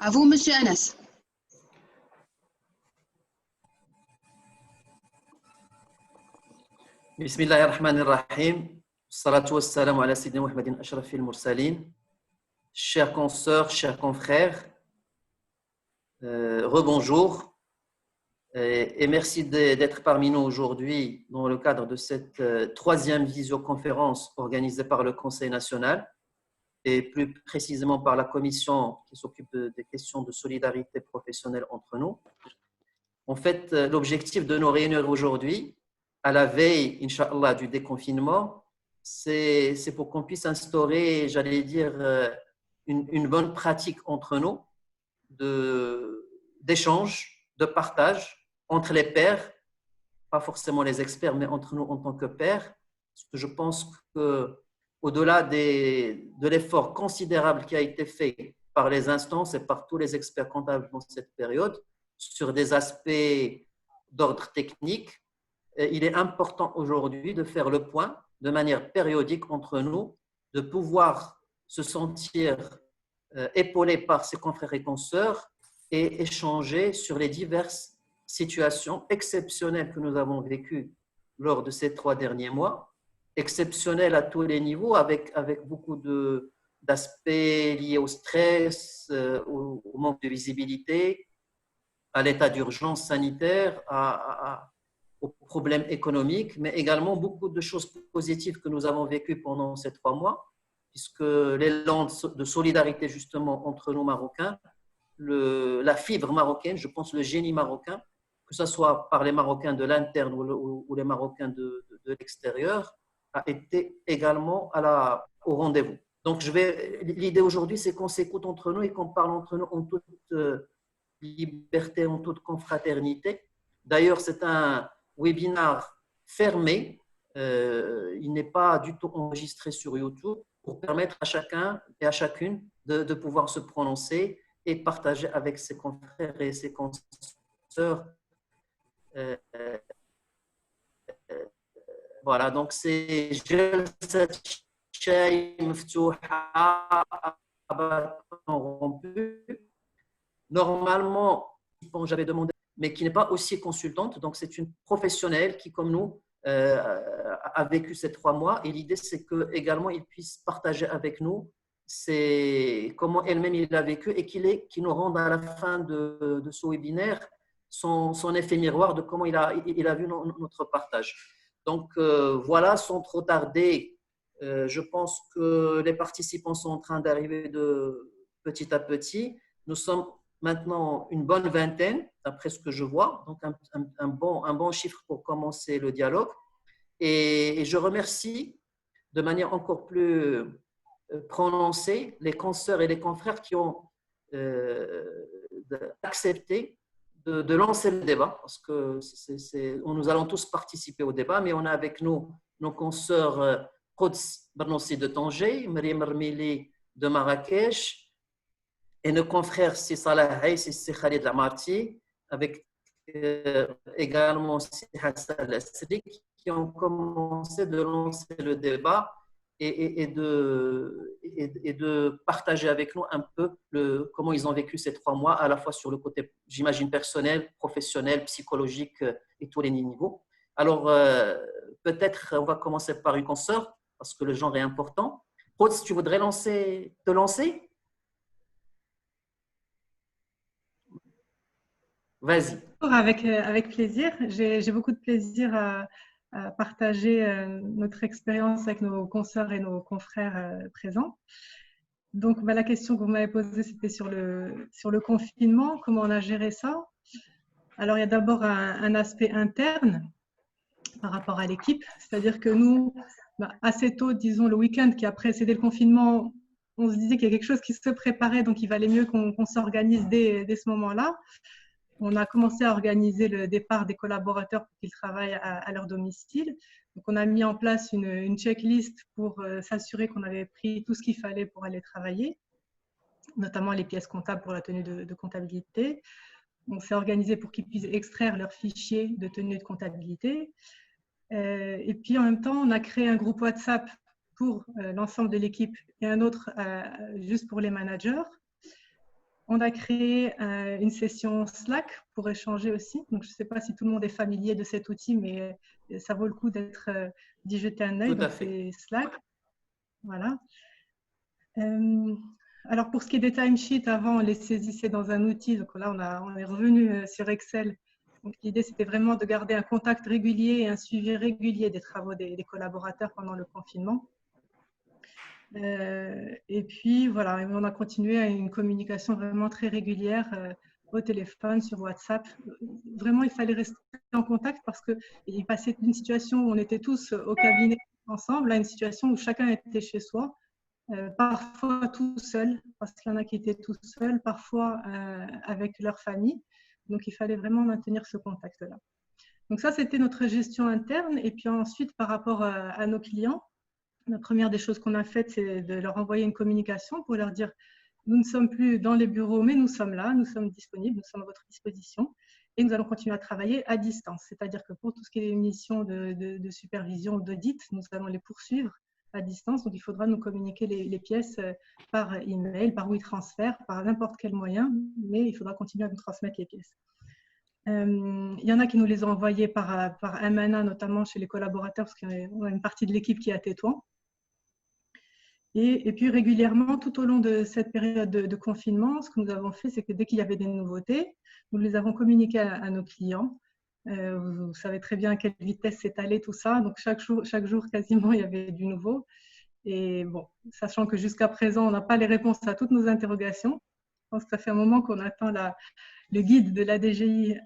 À vous, Monsieur Anas. بسم الله الرحمن الرحيم والصلاة والسلام على سيدنا محمد أشرف المرسلين. Chers consoeurs, chers confrères, rebonjour et merci d'être parmi nous aujourd'hui dans le cadre de cette troisième visioconférence organisée par le Conseil national et plus précisément par la commission qui s'occupe des questions de solidarité professionnelle entre nous. En fait, l'objectif de nos réunions aujourd'hui, à la veille, Inch'Allah, du déconfinement, c'est pour qu'on puisse instaurer, j'allais dire, une bonne pratique entre nous d'échange, de partage entre les pairs, pas forcément les experts, mais entre nous en tant que pairs. Parce que je pense qu'au-delà de l'effort considérable qui a été fait par les instances et par tous les experts comptables dans cette période, sur des aspects d'ordre technique, il est important aujourd'hui de faire le point de manière périodique entre nous, de pouvoir se sentir épaulé par ses confrères et consoeurs et échanger sur les diverses situations exceptionnelles que nous avons vécues lors de ces 3 derniers mois, exceptionnelles à tous les niveaux, avec beaucoup d'aspects liés au stress, au manque de visibilité, à l'état d'urgence sanitaire, aux problèmes économiques, mais également beaucoup de choses positives que nous avons vécues pendant ces 3 mois, puisque l'élan de solidarité justement entre nous Marocains, la fibre marocaine, je pense le génie marocain, que ce soit par les Marocains de l'interne ou les Marocains de l'extérieur, a été également au rendez-vous. Donc l'idée aujourd'hui, c'est qu'on s'écoute entre nous et qu'on parle entre nous en toute liberté, en toute confraternité. D'ailleurs, c'est un webinaire fermé, il n'est pas du tout enregistré sur YouTube pour permettre à chacun et à chacune de pouvoir se prononcer et partager avec ses confrères et ses consoeurs. Voilà, donc c'est جلسة شاي مفتوحة rompue. Normalement, j'avais demandé, mais qui n'est pas aussi consultante, donc c'est une professionnelle qui, comme nous, a vécu ces 3 mois. Et l'idée, c'est qu'également, il puisse partager avec nous comment elle-même il a vécu et qu'il nous rende à la fin de ce webinaire son effet miroir de comment il a vu notre partage. Donc voilà, sans trop tarder, je pense que les participants sont en train d'arriver petit à petit. Nous sommes maintenant une bonne vingtaine, d'après ce que je vois, donc un bon chiffre pour commencer le dialogue. Et je remercie de manière encore plus prononcée les consoeurs et les confrères qui ont accepté de lancer le débat, parce que nous allons tous participer au débat, mais on a avec nous nos consoeurs Quds Bernossi de Tanger, Mariam Armili de Marrakech, et nos confrères c'est Salah Hayes et c'est Khalid Lamarti, avec également Hassan Lasri, qui ont commencé de lancer le débat et de partager avec nous un peu comment ils ont vécu ces 3 mois, à la fois sur le côté, j'imagine, personnel, professionnel, psychologique et tous les niveaux. Alors, peut-être on va commencer par une consoeur, parce que le genre est important. Rhodes, tu voudrais te lancer? Vas-y. Avec plaisir. J'ai beaucoup de plaisir à partager notre expérience avec nos consoeurs et nos confrères présents. Donc, la question que vous m'avez posée, c'était sur le confinement, comment on a géré ça. Alors, il y a d'abord un aspect interne par rapport à l'équipe, c'est-à-dire que nous, assez tôt, disons le week-end qui a précédé le confinement, on se disait qu'il y a quelque chose qui se préparait, donc il valait mieux qu'on s'organise dès ce moment-là. On a commencé à organiser le départ des collaborateurs pour qu'ils travaillent à leur domicile. Donc, on a mis en place une checklist pour s'assurer qu'on avait pris tout ce qu'il fallait pour aller travailler, notamment les pièces comptables pour la tenue de comptabilité. On s'est organisé pour qu'ils puissent extraire leurs fichiers de tenue de comptabilité. Et puis, en même temps, on a créé un groupe WhatsApp pour l'ensemble de l'équipe et un autre juste pour les managers. On a créé une session Slack pour échanger aussi. Donc, je ne sais pas si tout le monde est familier de cet outil, mais ça vaut le coup d'y jeter un œil. Tout à Donc, fait. c'est Slack. Voilà. Alors, pour ce qui est des timesheets, avant, on les saisissait dans un outil. Donc là, on est revenu sur Excel. Donc, l'idée, c'était vraiment de garder un contact régulier et un suivi régulier des travaux des collaborateurs pendant le confinement. Et puis, voilà, on a continué à une communication vraiment très régulière au téléphone, sur WhatsApp. Vraiment, il fallait rester en contact parce qu'il passait d'une situation où on était tous au cabinet ensemble à une situation où chacun était chez soi. Parfois tout seul, parce qu'il y en a qui étaient tout seuls, parfois avec leur famille. Donc, il fallait vraiment maintenir ce contact-là. Donc, ça, c'était notre gestion interne. Et puis ensuite, par rapport à nos clients, la première des choses qu'on a faites, c'est de leur envoyer une communication pour leur dire nous ne sommes plus dans les bureaux, mais nous sommes là, nous sommes disponibles, nous sommes à votre disposition. Et nous allons continuer à travailler à distance. C'est-à-dire que pour tout ce qui est missions de supervision, d'audit, nous allons les poursuivre à distance. Donc, il faudra nous communiquer les pièces par email, par WeTransfer, par n'importe quel moyen, mais il faudra continuer à nous transmettre les pièces. Il y en a qui nous les ont envoyées par MNA, notamment chez les collaborateurs, parce qu'on a une partie de l'équipe qui est à Tétouan. Et puis régulièrement, tout au long de cette période de confinement, ce que nous avons fait, c'est que dès qu'il y avait des nouveautés, nous les avons communiquées à nos clients. Vous savez très bien à quelle vitesse s'est allé tout ça. Donc, chaque jour, quasiment, il y avait du nouveau. Et bon, sachant que jusqu'à présent, on n'a pas les réponses à toutes nos interrogations, je pense que ça fait un moment qu'on attend le guide de la DGI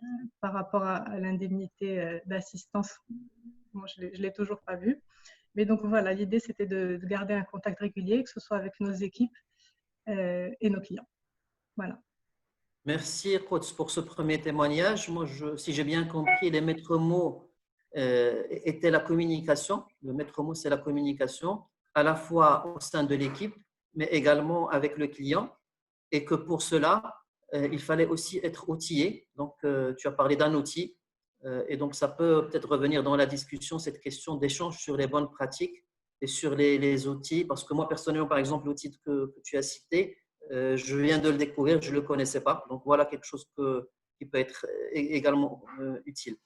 par rapport à l'indemnité d'assistance. Moi, je ne l'ai toujours pas vu. Mais donc, voilà, l'idée, c'était de garder un contact régulier, que ce soit avec nos équipes et nos clients. Voilà. Merci, Quotes, pour ce premier témoignage. Moi, si j'ai bien compris, les maîtres mots étaient la communication. Le maître mot, c'est la communication, à la fois au sein de l'équipe, mais également avec le client. Et que pour cela, il fallait aussi être outillé. Donc, tu as parlé d'un outil. Et donc, ça peut peut-être revenir dans la discussion, cette question d'échange sur les bonnes pratiques et sur les outils. Parce que moi, personnellement, par exemple, l'outil que tu as cité, je viens de le découvrir, je ne le connaissais pas. Donc, voilà quelque chose qui peut être également utile.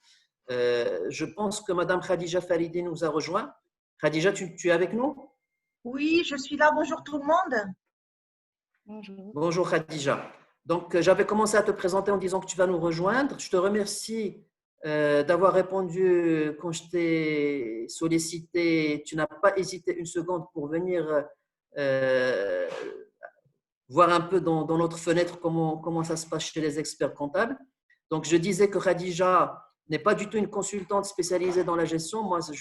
Je pense que Mme Khadija Faridi nous a rejoint. Khadija, tu es avec nous? Oui, je suis là. Bonjour tout le monde. Bonjour. Bonjour Khadija. Donc, j'avais commencé à te présenter en disant que tu vas nous rejoindre. Je te remercie d'avoir répondu quand je t'ai sollicité. Tu n'as pas hésité une seconde pour venir voir un peu dans notre fenêtre comment ça se passe chez les experts comptables. Donc, je disais que Khadija n'est pas du tout une consultante spécialisée dans la gestion. Moi, ce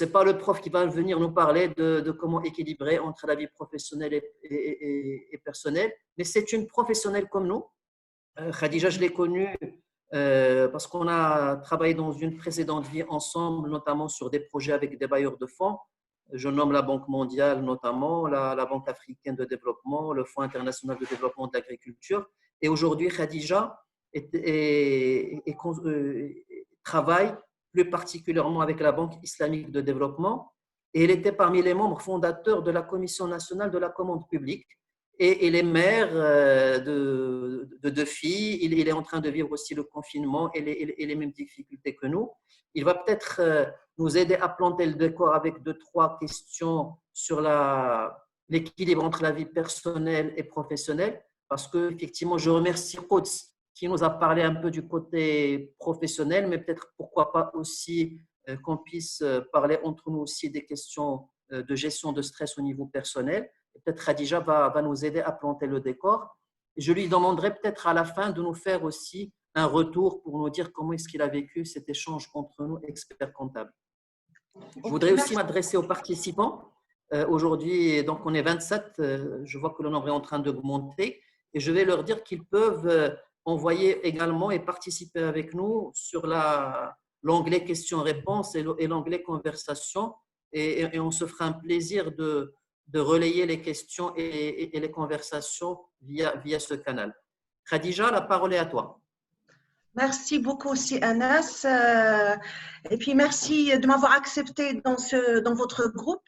n'est pas le prof qui va venir nous parler de comment équilibrer entre la vie professionnelle et personnelle, mais c'est une professionnelle comme nous. Khadija, je l'ai connue parce qu'on a travaillé dans une précédente vie ensemble, notamment sur des projets avec des bailleurs de fonds. Je nomme la Banque mondiale notamment, la Banque africaine de développement, le Fonds international de développement de l'agriculture. Et aujourd'hui, Khadija travaille plus particulièrement avec la Banque islamique de développement. Et elle était parmi les membres fondateurs de la Commission nationale de la commande publique. Et il est maire de deux filles. Il est en train de vivre aussi le confinement et les mêmes difficultés que nous. Il va peut-être nous aider à planter le décor avec 2-3 questions sur l'équilibre entre la vie personnelle et professionnelle. Parce qu'effectivement, je remercie Quotes qui nous a parlé un peu du côté professionnel, mais peut-être pourquoi pas aussi qu'on puisse parler entre nous aussi des questions de gestion de stress au niveau personnel. Peut-être Khadija va nous aider à planter le décor. Je lui demanderai peut-être à la fin de nous faire aussi un retour pour nous dire comment est-ce qu'il a vécu cet échange entre nous, experts comptables. Je voudrais aussi m'adresser aux participants. Aujourd'hui, donc on est 27, je vois que le nombre est en train d'augmenter et je vais leur dire qu'ils peuvent envoyer également et participer avec nous sur l'onglet questions-réponses et l'onglet conversation et on se fera un plaisir de relayer les questions et les conversations via ce canal. Khadija, la parole est à toi. Merci beaucoup aussi, Anas. Et puis, merci de m'avoir accepté dans votre groupe.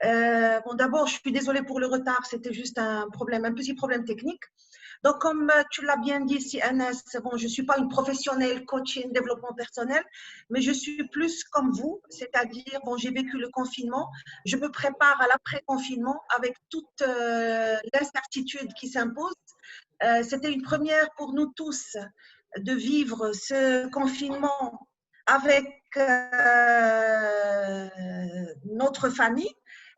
Bon, d'abord, je suis désolée pour le retard. C'était juste un petit problème technique. Donc, comme tu l'as bien dit, si Anas, bon, je ne suis pas une professionnelle coaching, développement personnel, mais je suis plus comme vous, c'est-à-dire, bon, j'ai vécu le confinement, je me prépare à l'après-confinement avec toute l'incertitude qui s'impose. C'était une première pour nous tous de vivre ce confinement avec notre famille.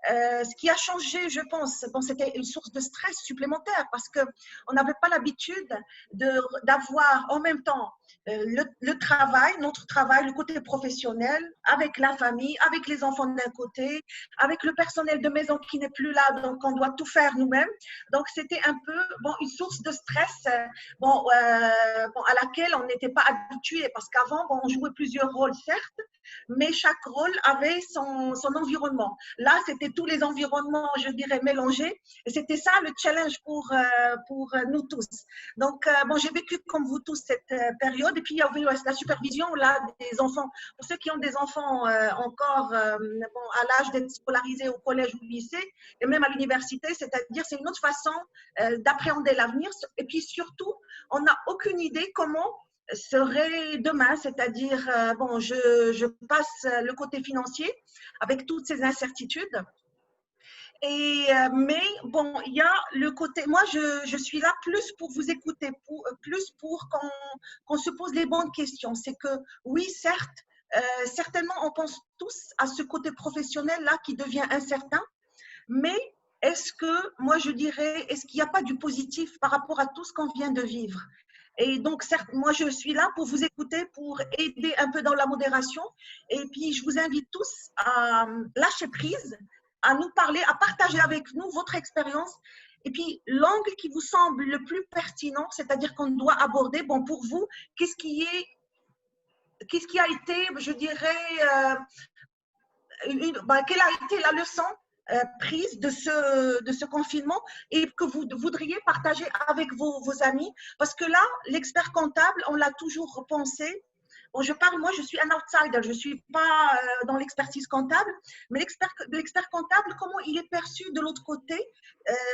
Ce qui a changé, je pense, bon, c'était une source de stress supplémentaire parce qu'on n'avait pas l'habitude d'avoir en même temps le travail, notre travail, le côté professionnel, avec la famille, avec les enfants d'un côté, avec le personnel de maison qui n'est plus là, donc on doit tout faire nous-mêmes. Donc c'était un peu bon, une source de stress bon, à laquelle on n'était pas habitué parce qu'avant, bon, on jouait plusieurs rôles, certes, mais chaque rôle avait son environnement. Là, c'était tous les environnements, je dirais, mélangés. Et c'était ça le challenge pour nous tous. Donc, bon, j'ai vécu comme vous tous cette période. Et puis, il y avait la supervision là, des enfants. Pour ceux qui ont des enfants encore bon, à l'âge d'être scolarisés au collège ou au lycée, et même à l'université, c'est-à-dire c'est une autre façon d'appréhender l'avenir. Et puis surtout, on n'a aucune idée comment serait demain, c'est-à-dire, bon, je passe le côté financier avec toutes ces incertitudes. Mais bon, il y a le côté, moi je suis là plus pour vous écouter, plus pour qu'on se pose les bonnes questions. C'est que oui, certes, certainement on pense tous à ce côté professionnel là qui devient incertain, mais est-ce que, moi je dirais, est-ce qu'il n'y a pas du positif par rapport à tout ce qu'on vient de vivre? Et donc, certes, moi je suis là pour vous écouter, pour aider un peu dans la modération. Et puis, je vous invite tous à lâcher prise, à nous parler, à partager avec nous votre expérience. Et puis, l'angle qui vous semble le plus pertinent, c'est-à-dire qu'on doit aborder, bon, pour vous, qu'est-ce qui a été, je dirais, quelle a été la leçon prise de ce confinement et que vous voudriez partager avec vos amis? Parce que là, l'expert comptable, on l'a toujours pensé. Bon, moi, je suis un outsider, je ne suis pas dans l'expertise comptable, mais l'expert comptable, comment il est perçu de l'autre côté,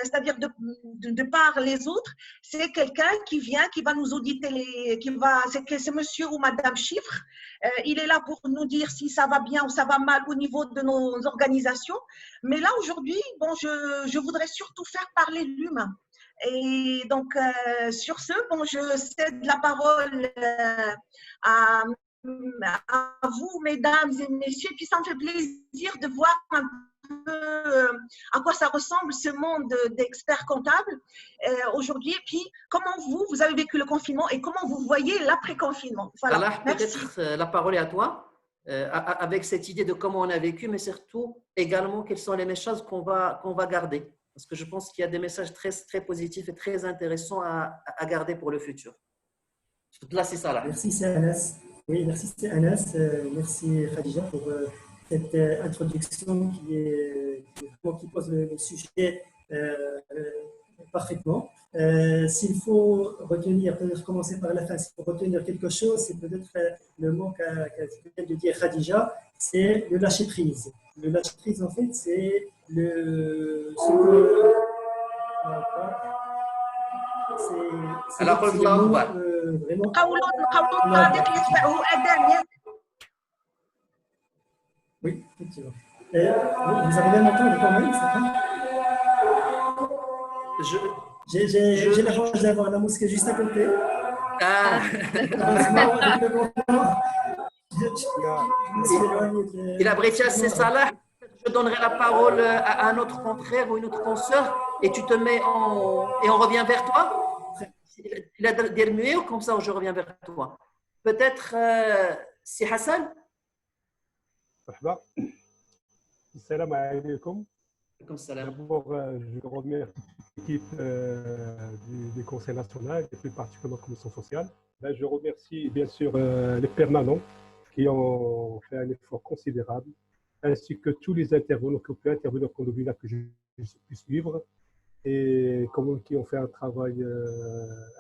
c'est-à-dire de par les autres, c'est quelqu'un qui vient, qui va nous auditer, c'est monsieur ou madame chiffre, il est là pour nous dire si ça va bien ou ça va mal au niveau de nos organisations. Mais là, aujourd'hui, bon, je voudrais surtout faire parler l'humain. Et donc, sur ce, bon, je cède la parole à, à vous, mesdames et messieurs. Et puis, ça me fait plaisir de voir un peu à quoi ça ressemble ce monde d'experts comptables aujourd'hui. Et puis, comment vous avez vécu le confinement et comment vous voyez l'après-confinement. Voilà. Salah, peut-être la parole est à toi, avec cette idée de comment on a vécu, mais surtout également quels sont les messages qu'on va garder. Parce que je pense qu'il y a des messages très, très positifs et très intéressants à garder pour le futur. Là, c'est Salah. Merci, c'est Anas. Oui, merci, c'est Anas. Merci, Khadija, pour cette introduction qui pose le sujet parfaitement. S'il faut retenir, peut-être commencer par la fin, s'il faut retenir quelque chose, c'est peut-être le mot qu'a vient de dire Khadija, c'est le lâcher prise. Le lâcher prise, en fait, c'est Alors, vraiment. Oui, effectivement. Vous arrivez à m'entendre quand même, ça va? J'ai la chance d'avoir la mosquée juste à côté. Ah. Il a bréché c'est Salah. Je donnerai la parole à un autre confrère ou une autre consoeur et tu te mets et on revient vers toi. Il a dire muet ou comme ça je reviens vers toi. Peut-être c'est Hassan. مرحبا السلام عليكم. Salam. D'abord, je remercie l'équipe du Conseil national et plus particulièrement la Commission sociale. Je remercie bien sûr les permanents qui ont fait un effort considérable, ainsi que tous les intervenants qui ont pu intervenir au cours de que je pu suivre. et qui ont fait un travail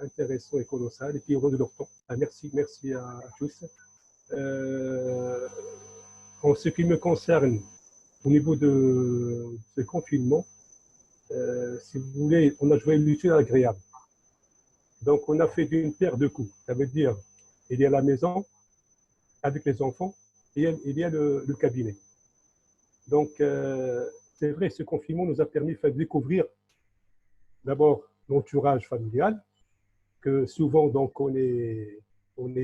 intéressant et colossal et qui ont donné leur temps. Merci à tous. En ce qui me concerne, au niveau de ce confinement, si vous voulez, on a joué l'utile à l'agréable. Donc, on a fait d'une paire de coups. Ça veut dire, il y a la maison avec les enfants et il y a le cabinet. Donc, c'est vrai, ce confinement nous a permis de découvrir d'abord l'entourage familial, que souvent, donc, on est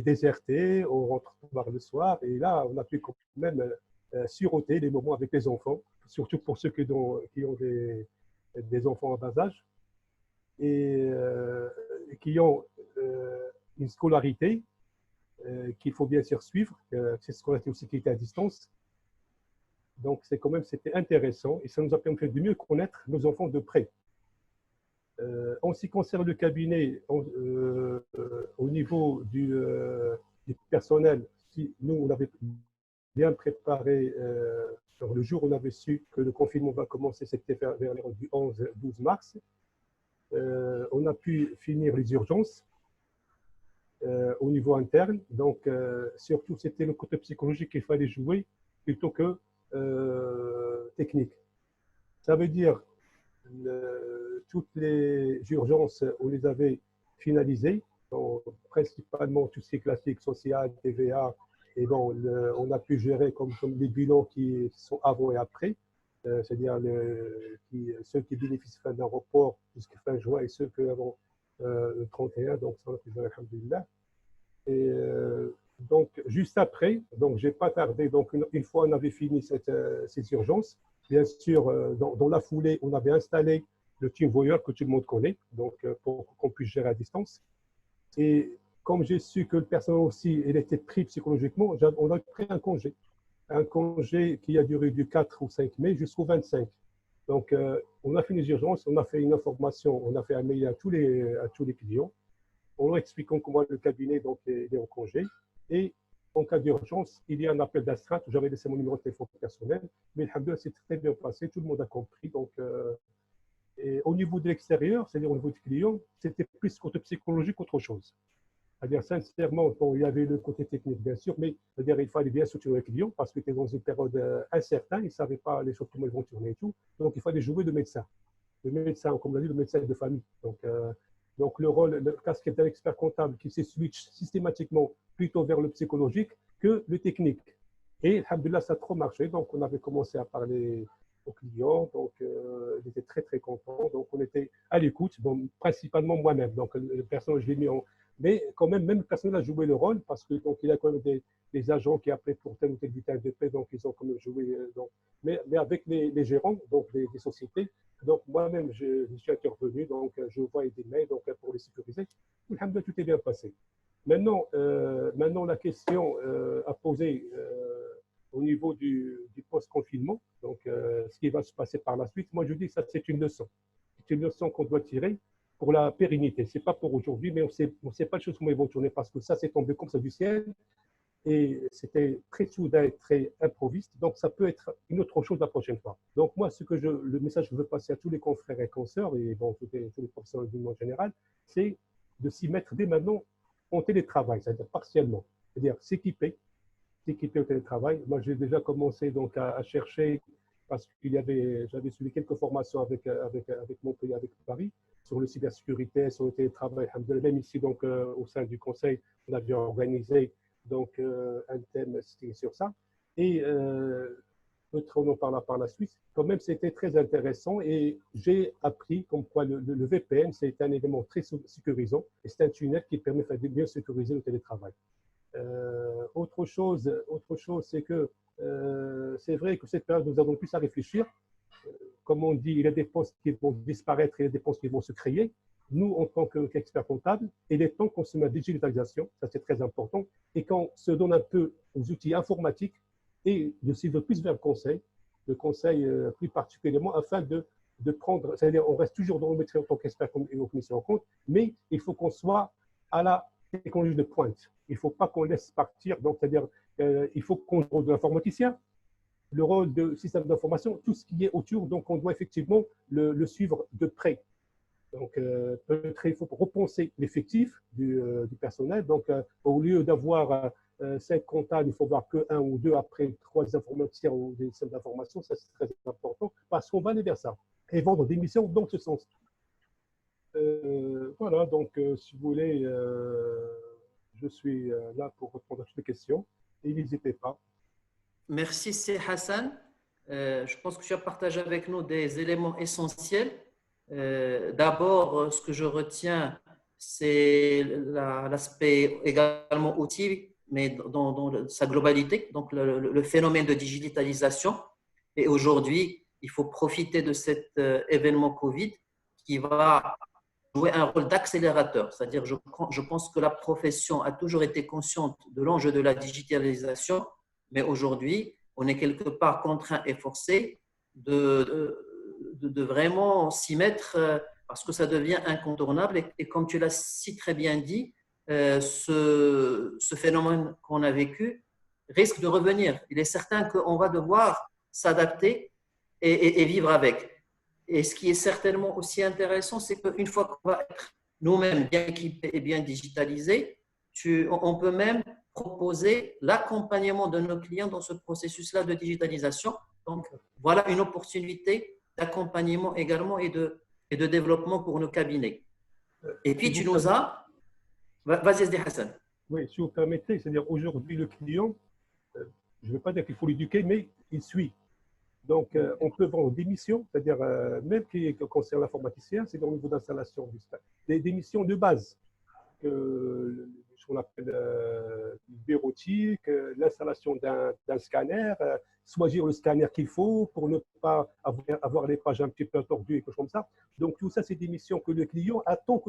déserté, on rentre tard le soir, et là, on a pu quand même siroter les moments avec les enfants, surtout pour ceux qui ont des enfants à bas âge et qui ont une scolarité qu'il faut bien sûr suivre, c'est ce qu'on a aussi qui était à distance. Donc, c'était intéressant et ça nous a permis de mieux connaître nos enfants de près. En ce qui concerne le cabinet, au niveau du personnel, si nous, on avait bien préparé, le jour où on avait su que le confinement va commencer, c'était vers du 11-12 mars, on a pu finir les urgences au niveau interne. Donc, surtout, c'était le côté psychologique qu'il fallait jouer plutôt que technique. Ça veut dire toutes les urgences, on les avait finalisées, donc, principalement tout ce qui est classique, social, TVA, et bon, on a pu gérer comme les bilans qui sont avant et après, c'est-à-dire ceux qui bénéficient d'un report jusqu'à fin juin et ceux qui avant le 31, donc ça on a pu gérer, alhamdoulilah. Et donc, juste après, donc j'ai pas tardé, donc une fois on avait fini ces urgences, bien sûr, dans la foulée, on avait installé le TeamViewer que tout le monde connaît, donc pour qu'on puisse gérer à distance. Et comme j'ai su que le personnel aussi, il était pris psychologiquement, on a pris un congé qui a duré du 4 au 5 mai jusqu'au 25. Donc, on a fait les urgences, on a fait une information, on a fait un mail à tous les clients, en leur expliquant comment le cabinet donc, est en congé. Et en cas d'urgence, il y a un appel d'astreinte. J'avais laissé mon numéro de téléphone personnel, mais alhamdoulilah, c'est très bien passé, tout le monde a compris. Donc, et au niveau de l'extérieur, c'est-à-dire au niveau du client, c'était plus côté psychologique qu'autre chose. C'est-à-dire, sincèrement, bon, il y avait le côté technique, bien sûr, mais c'est-à-dire, il fallait bien soutenir le client parce qu'il était dans une période incertaine, il ne savait pas les choses comment ils vont tourner et tout. Donc, il fallait jouer de médecin. Le médecin, comme on l'a dit, le médecin de famille. Donc le rôle, le casquette d'un expert comptable qui se switch systématiquement plutôt vers le psychologique que le technique. Et, alhamdoulilah, ça a trop marché. Donc, on avait commencé à parler aux clients. Donc, ils étaient très, très contents. Donc, on était à l'écoute, bon, principalement moi-même. Donc, le personnel, je l'ai mis en… Mais quand même le personnel a joué le rôle parce que donc, il y a quand même des agents qui appelaient pour tel ou tel bulletin de paie, donc ils ont quand même joué. Donc, mais avec les gérants donc des sociétés, donc moi-même je suis intervenu, donc je vois des mails donc, pour les sécuriser. Alhamdoulilah, tout est bien passé. Maintenant, la question à poser au niveau du post-confinement, donc ce qui va se passer par la suite, moi je dis que ça c'est une leçon. C'est une leçon qu'on doit tirer pour la pérennité. Ce n'est pas pour aujourd'hui, mais on ne sait pas les choses comment ils vont tourner parce que ça, c'est tombé comme ça du ciel et c'était très soudain, très improviste. Donc, ça peut être une autre chose la prochaine fois. Donc, moi, le message que je veux passer à tous les confrères et consoeurs et bon, tous les professionnels du monde en général, c'est de s'y mettre dès maintenant en télétravail, c'est-à-dire partiellement. C'est-à-dire s'équiper au télétravail. Moi, j'ai déjà commencé donc, à chercher parce que j'avais suivi quelques formations avec Montpellier, avec Paris, sur le cybersécurité, sur le télétravail. Même ici, donc, au sein du conseil, on avait organisé donc, un thème sur ça. Et peut-être on en parlera par la suite. Quand même, c'était très intéressant et j'ai appris comme quoi le VPN, c'est un élément très sécurisant et c'est un tunnel qui permet de bien sécuriser le télétravail. Autre chose, c'est que c'est vrai que cette période, nous avons plus à réfléchir. Comme on dit, il y a des postes qui vont disparaître et il y a des postes qui vont se créer. Nous, en tant qu'experts comptables, il est temps qu'on se mette à la digitalisation, ça c'est très important, et qu'on se donne un peu aux outils informatiques et de s'y plus vers le conseil plus particulièrement, afin de prendre, c'est-à-dire on reste toujours dans le métier en tant qu'expert et en commission en compte, mais il faut qu'on soit à la technologie de pointe. Il ne faut pas qu'on laisse partir, donc c'est-à-dire il faut qu'on rôle de l'informaticien, le rôle de système d'information, tout ce qui est autour, donc on doit effectivement le suivre de près. Donc, peut-être il faut repenser l'effectif du personnel. Donc, au lieu d'avoir 5 comptables, il faut voir que 1 ou 2 après 3 informaticiens ou des systèmes d'information. Ça, c'est très important parce qu'on va aller vers ça et vendre des missions dans ce sens. Voilà, donc, si vous voulez, je suis là pour répondre à toutes les questions et n'hésitez pas. Merci, c'est Hassan. Je pense que tu as partagé avec nous des éléments essentiels. D'abord, ce que je retiens, c'est l'aspect également outil, mais dans sa globalité, donc le phénomène de digitalisation. Et aujourd'hui, il faut profiter de cet événement Covid qui va jouer un rôle d'accélérateur. C'est-à-dire, je pense que la profession a toujours été consciente de l'enjeu de la digitalisation, mais aujourd'hui, on est quelque part contraint et forcé de vraiment s'y mettre parce que ça devient incontournable. Et comme tu l'as si très bien dit, ce phénomène qu'on a vécu risque de revenir. Il est certain qu'on va devoir s'adapter et vivre avec. Et ce qui est certainement aussi intéressant, c'est qu'une fois qu'on va être nous-mêmes bien équipés et bien digitalisés, on peut même proposer l'accompagnement de nos clients dans ce processus-là de digitalisation. Donc, voilà une opportunité d'accompagnement également et de développement pour nos cabinets. Et puis, tu nous as… Vas-y, Hassan. Oui, si vous permettez, c'est-à-dire aujourd'hui, le client, je ne veux pas dire qu'il faut l'éduquer, mais il suit. Donc, on peut vendre des missions, c'est-à-dire même qui concernent l'informaticien, c'est au niveau d'installation des missions de base, ce qu'on appelle bureautique, l'installation d'un scanner, choisir le scanner qu'il faut pour ne pas avoir les pages un petit peu tordues et quelque chose comme ça. Donc, tout ça, c'est des missions que le client attend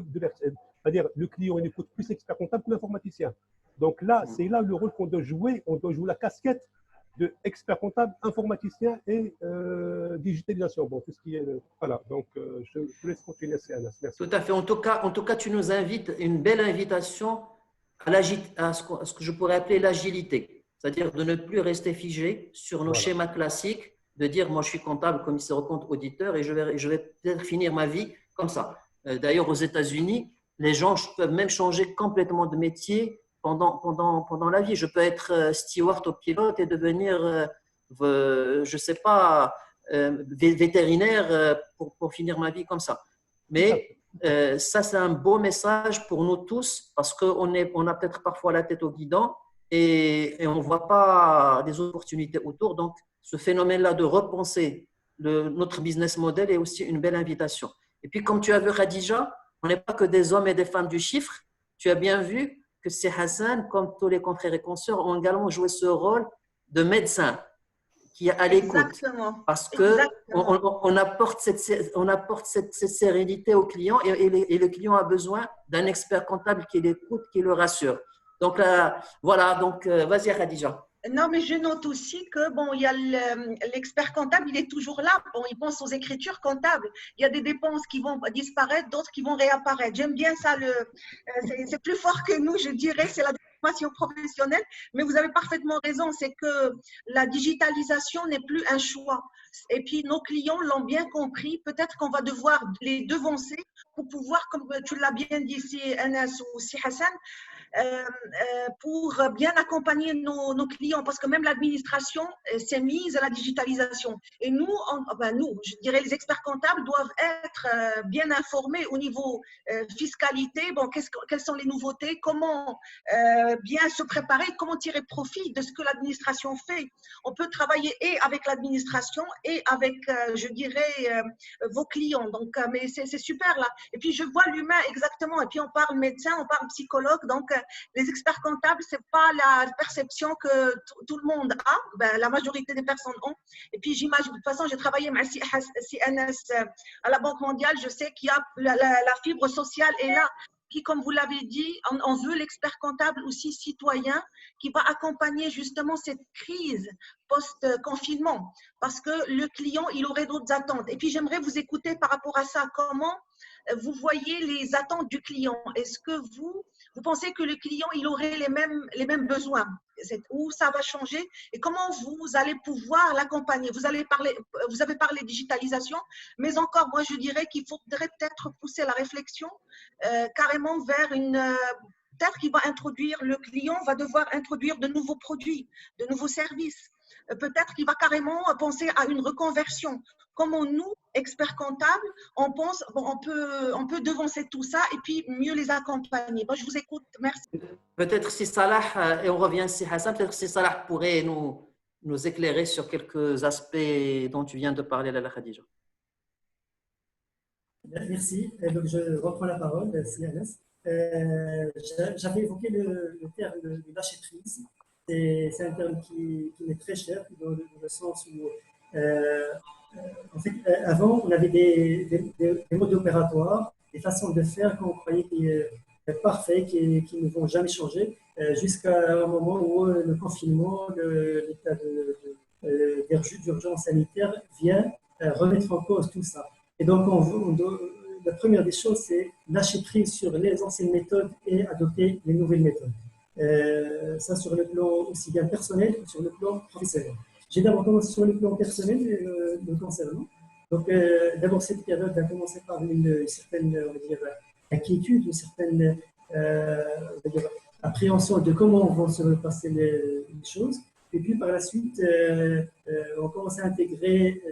c'est-à-dire le client il écoute plus expert comptable que l'informaticien. Donc là, c'est là le rôle qu'on doit jouer. On doit jouer la casquette de expert comptable, informaticien et digitalisation. Bon, tout ce qui est… voilà, donc je vous laisse continuer, CNS. Merci. Tout à fait. En tout cas, tu nous invites, une belle invitation à ce que je pourrais appeler l'agilité. C'est-à-dire de ne plus rester figé sur nos schémas classiques, de dire, moi, je suis comptable, commissaire aux comptes, auditeur, et je vais peut-être finir ma vie comme ça. D'ailleurs, aux États-Unis, les gens peuvent même changer complètement de métier pendant la vie. Je peux être steward au pilote et devenir, je ne sais pas, vétérinaire pour finir ma vie comme ça. Mais ça, c'est un beau message pour nous tous parce qu'on a peut-être parfois la tête au guidon et on ne voit pas des opportunités autour. Donc, ce phénomène-là de repenser notre business model est aussi une belle invitation. Et puis, comme tu as vu, Khadija, on n'est pas que des hommes et des femmes du chiffre. Tu as bien vu que c'est Hassan, comme tous les confrères et consoeurs, ont également joué ce rôle de médecin qui est à l'écoute. Parce qu'on apporte cette sérénité au client et le client a besoin d'un expert comptable qui l'écoute, qui le rassure. Donc, voilà, donc vas-y Khadija. Non, mais je note aussi que bon, il y a l'expert comptable, il est toujours là. Bon, il pense aux écritures comptables. Il y a des dépenses qui vont disparaître, d'autres qui vont réapparaître. J'aime bien ça. C'est plus fort que nous, je dirais. C'est la formation professionnelle. Mais vous avez parfaitement raison. C'est que la digitalisation n'est plus un choix. Et puis nos clients l'ont bien compris. Peut-être qu'on va devoir les devancer pour pouvoir, comme tu l'as bien dit, si Anas ou si Hassan, pour bien accompagner nos clients, parce que même l'administration s'est mise à la digitalisation. Et nous, je dirais les experts comptables doivent être bien informés au niveau fiscalité, bon, quelles sont les nouveautés, comment bien se préparer, comment tirer profit de ce que l'administration fait. On peut travailler et avec l'administration et avec, je dirais, vos clients. Donc, mais c'est super là. Et puis, je vois l'humain exactement. Et puis, on parle médecin, on parle psychologue. Donc, les experts comptables, ce n'est pas la perception que tout le monde a, la majorité des personnes ont. Et puis, j'imagine, de toute façon, j'ai travaillé avec CNS à la Banque mondiale, je sais qu'il y a la fibre sociale est là. Puis, comme vous l'avez dit, on veut l'expert comptable aussi citoyen qui va accompagner justement cette crise post-confinement parce que le client, il aurait d'autres attentes. Et puis, j'aimerais vous écouter par rapport à ça. Comment vous voyez les attentes du client? Est-ce que vous pensez que le client, il aurait les mêmes besoins? Où ça va changer et comment vous allez pouvoir l'accompagner? Vous avez parlé digitalisation, mais encore, moi, je dirais qu'il faudrait peut-être pousser la réflexion carrément vers peut-être qu'il va introduire, le client va devoir introduire de nouveaux produits, de nouveaux services. Peut-être qu'il va carrément penser à une reconversion. Comment nous, experts comptables, on pense, bon, on peut devancer tout ça et puis mieux les accompagner. Bon, je vous écoute, merci. Peut-être si Salah, et on revient si Hassan, peut-être si Salah pourrait nous éclairer sur quelques aspects dont tu viens de parler, Lala Khadija. Merci. Donc, je reprends la parole, c'est Anas. J'avais évoqué le terme de lâcher prise. C'est un terme qui m'est très cher, dans le sens où, en fait, avant, on avait des modes opératoires, des façons de faire qu'on croyait qui est parfait, qui ne vont jamais changer, jusqu'à un moment où le confinement, l'état d'urgence sanitaire vient remettre en cause tout ça. Et donc, la première des choses, c'est lâcher prise sur les anciennes méthodes et adopter les nouvelles méthodes. Ça, sur le plan aussi bien personnel que sur le plan professionnel. J'ai d'abord commencé sur le plan personnel me concernant. Donc, d'abord, cette période a commencé par une certaine, on va dire, inquiétude, une certaine on va dire, appréhension de comment vont se passer les choses. Et puis, par la suite, on commence à intégrer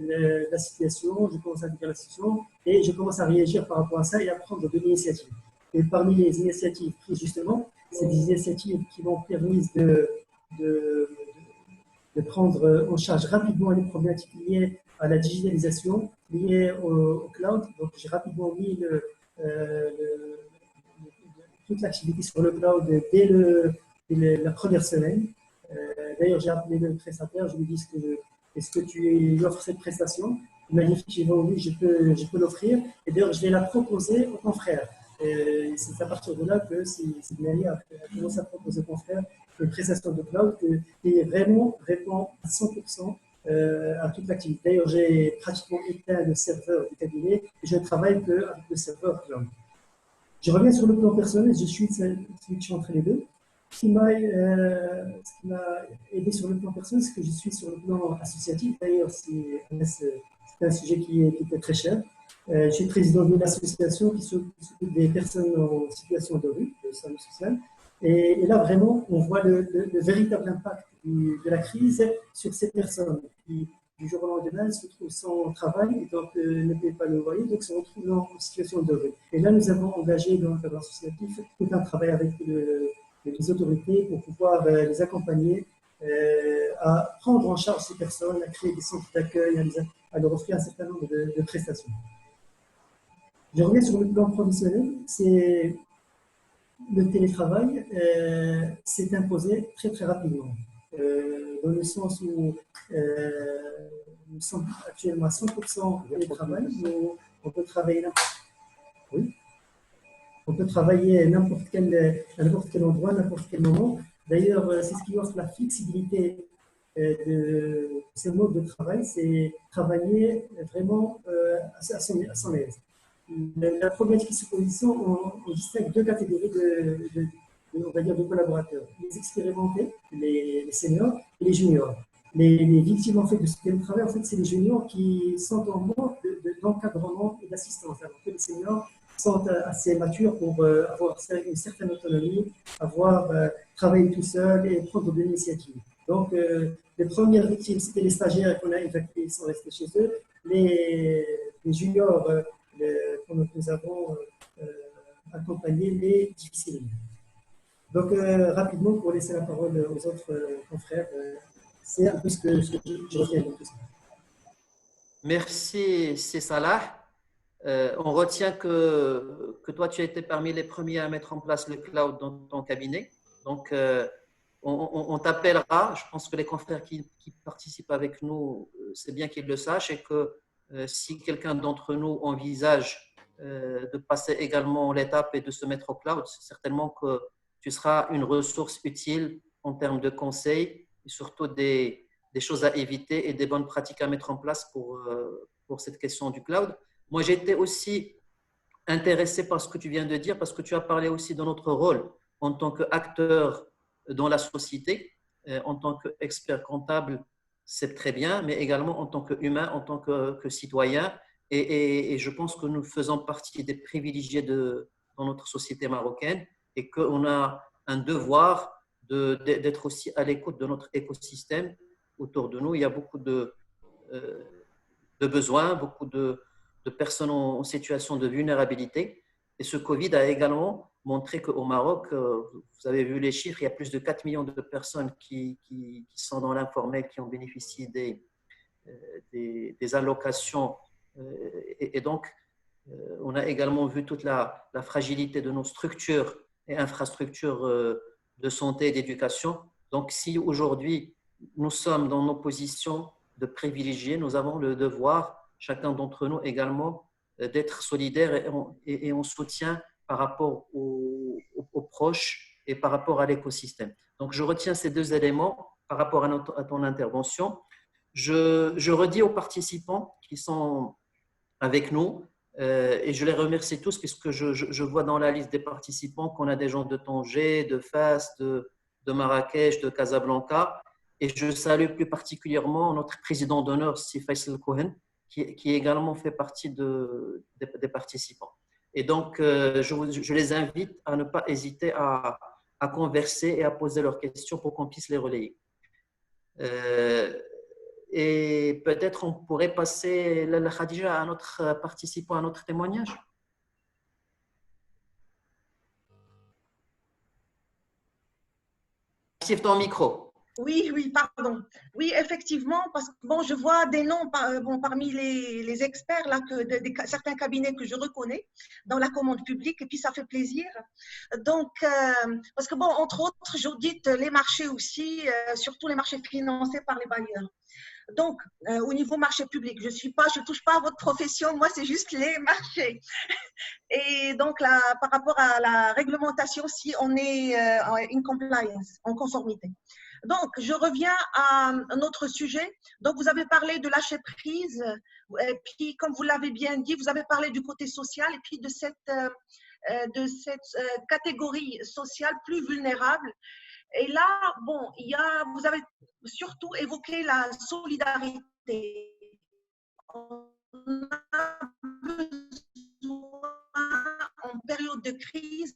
la situation, je commence à intégrer la situation et je commence à réagir par rapport à ça et à prendre de l'initiative. Et parmi les initiatives prises, justement, c'est des initiatives qui m'ont permis de prendre en charge rapidement les problématiques liées à la digitalisation, liées au cloud. Donc, j'ai rapidement mis toute l'activité sur le cloud dès la première semaine. D'ailleurs, j'ai appelé le prestataire, je lui ai dit est-ce que tu lui offres cette prestation? Il m'a dit effectivement oui, je peux l'offrir. Et d'ailleurs, je vais la proposer aux confrères. C'est à partir de là que Sidney a commencé à proposer aux confrères une prestation de cloud qui vraiment répond à 100% à toute l'activité. D'ailleurs, j'ai pratiquement éteint le serveur du cabinet et je ne travaille qu'avec le serveur cloud. Je reviens sur le plan personnel, je suis entre les deux. Ce qui m'a aidé sur le plan personnel, c'est que je suis sur le plan associatif. D'ailleurs, c'est un sujet qui était très cher. Je suis président d'une association qui s'occupe des personnes en situation de rue, de service social. Et là, vraiment, on voit le véritable impact de la crise sur ces personnes qui, du jour au lendemain, se trouvent sans travail et donc ne paient pas le loyer, donc se retrouvent en situation de rue. Et là, nous avons engagé dans le cadre associatif tout un travail avec les autorités pour pouvoir les accompagner à prendre en charge ces personnes, à créer des centres d'accueil, à leur offrir un certain nombre de prestations. Je reviens sur le plan professionnel, c'est le télétravail s'est imposé très très rapidement, dans le sens où nous sommes actuellement à 100% télétravail, on peut travailler à n'importe quel endroit, n'importe quel moment. D'ailleurs, c'est ce qui offre la flexibilité de ce mode de travail, c'est travailler vraiment à son aise. La problématique qui se pose, on distingue deux catégories on va dire, de collaborateurs. Les expérimentés, les seniors et les juniors. Les victimes en fait, de ce télétravail, en fait, c'est les juniors qui sont en manque d'encadrement et d'assistance. Alors que les seniors sont assez matures pour avoir une certaine autonomie, travailler tout seul et prendre de l'initiative. Donc, les premières victimes, c'était les stagiaires qu'on a évacués, ils sont restés chez eux. Les juniors, nous avons accompagné les difficiles. Donc, rapidement, pour laisser la parole aux autres confrères, c'est un peu ce que je reviens de tout ça. Merci, c'est Salah. On retient que toi, tu as été parmi les premiers à mettre en place le cloud dans ton cabinet. Donc, on t'appellera. Je pense que les confrères qui participent avec nous, c'est bien qu'ils le sachent et que si quelqu'un d'entre nous envisage de passer également l'étape et de se mettre au cloud, c'est certainement que tu seras une ressource utile en termes de conseils et surtout des choses à éviter et des bonnes pratiques à mettre en place pour cette question du cloud. Moi, j'ai été aussi intéressé par ce que tu viens de dire parce que tu as parlé aussi de notre rôle en tant qu'acteur dans la société, en tant qu'expert comptable, c'est très bien, mais également en tant qu'humain, en tant que citoyen. Et je pense que nous faisons partie des privilégiés dans notre société marocaine et qu'on a un devoir d'être aussi à l'écoute de notre écosystème autour de nous. Il y a beaucoup de besoins, beaucoup de personnes en situation de vulnérabilité. Et ce Covid a également montré qu'au Maroc, vous avez vu les chiffres, il y a plus de 4 millions de personnes qui sont dans l'informel, qui ont bénéficié des allocations. Et donc, on a également vu toute la fragilité de nos structures et infrastructures de santé et d'éducation. Donc, si aujourd'hui, nous sommes dans nos positions de privilégiés, nous avons le devoir, chacun d'entre nous également, d'être solidaires et en soutien par rapport aux proches et par rapport à l'écosystème. Donc, je retiens ces deux éléments par rapport à ton intervention. Je redis aux participants qui sont avec nous, et je les remercie tous puisque je vois dans la liste des participants qu'on a des gens de Tanger, de Fès, de Marrakech, de Casablanca. Et je salue plus particulièrement notre président d'honneur, si Faisal Cohen, qui également fait partie des participants. Et donc, je les invite à ne pas hésiter à converser et à poser leurs questions pour qu'on puisse les relayer. Et peut-être on pourrait passer, Khadija, à notre participant, à notre témoignage. Active ton micro. Oui, pardon. Oui, effectivement, parce que bon, je vois des noms parmi les experts là, certains cabinets que je reconnais dans la commande publique, et puis ça fait plaisir. Donc, parce que bon, entre autres, j'audite les marchés aussi, surtout les marchés financés par les bailleurs. Donc, au niveau marché public, je touche pas à votre profession, moi c'est juste les marchés. Et donc, là, par rapport à la réglementation, si on est in compliance, en conformité. Donc, je reviens à un autre sujet. Donc, vous avez parlé de lâcher prise, et puis, comme vous l'avez bien dit, vous avez parlé du côté social et puis de cette catégorie sociale plus vulnérable. Et là, bon, vous avez surtout évoqué la solidarité. On a besoin en période de crise.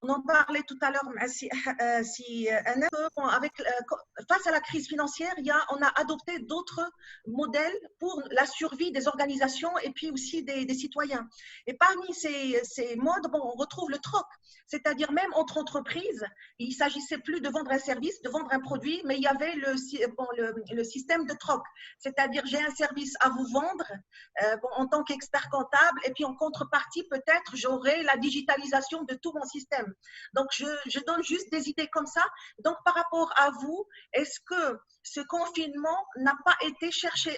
On en parlait tout à l'heure, face à la crise financière, on a adopté d'autres modèles pour la survie des organisations et puis aussi des citoyens. Et parmi ces modes, bon, on retrouve le troc, c'est-à-dire même entre entreprises, il ne s'agissait plus de vendre un service, de vendre un produit, mais il y avait le système de troc, c'est-à-dire j'ai un service à vous vendre en tant qu'expert comptable et puis en contrepartie, peut-être, j'aurai la digitalisation de tout mon système. Donc, je donne juste des idées comme ça. Donc, par rapport à vous, est-ce que ce confinement n'a pas été cherché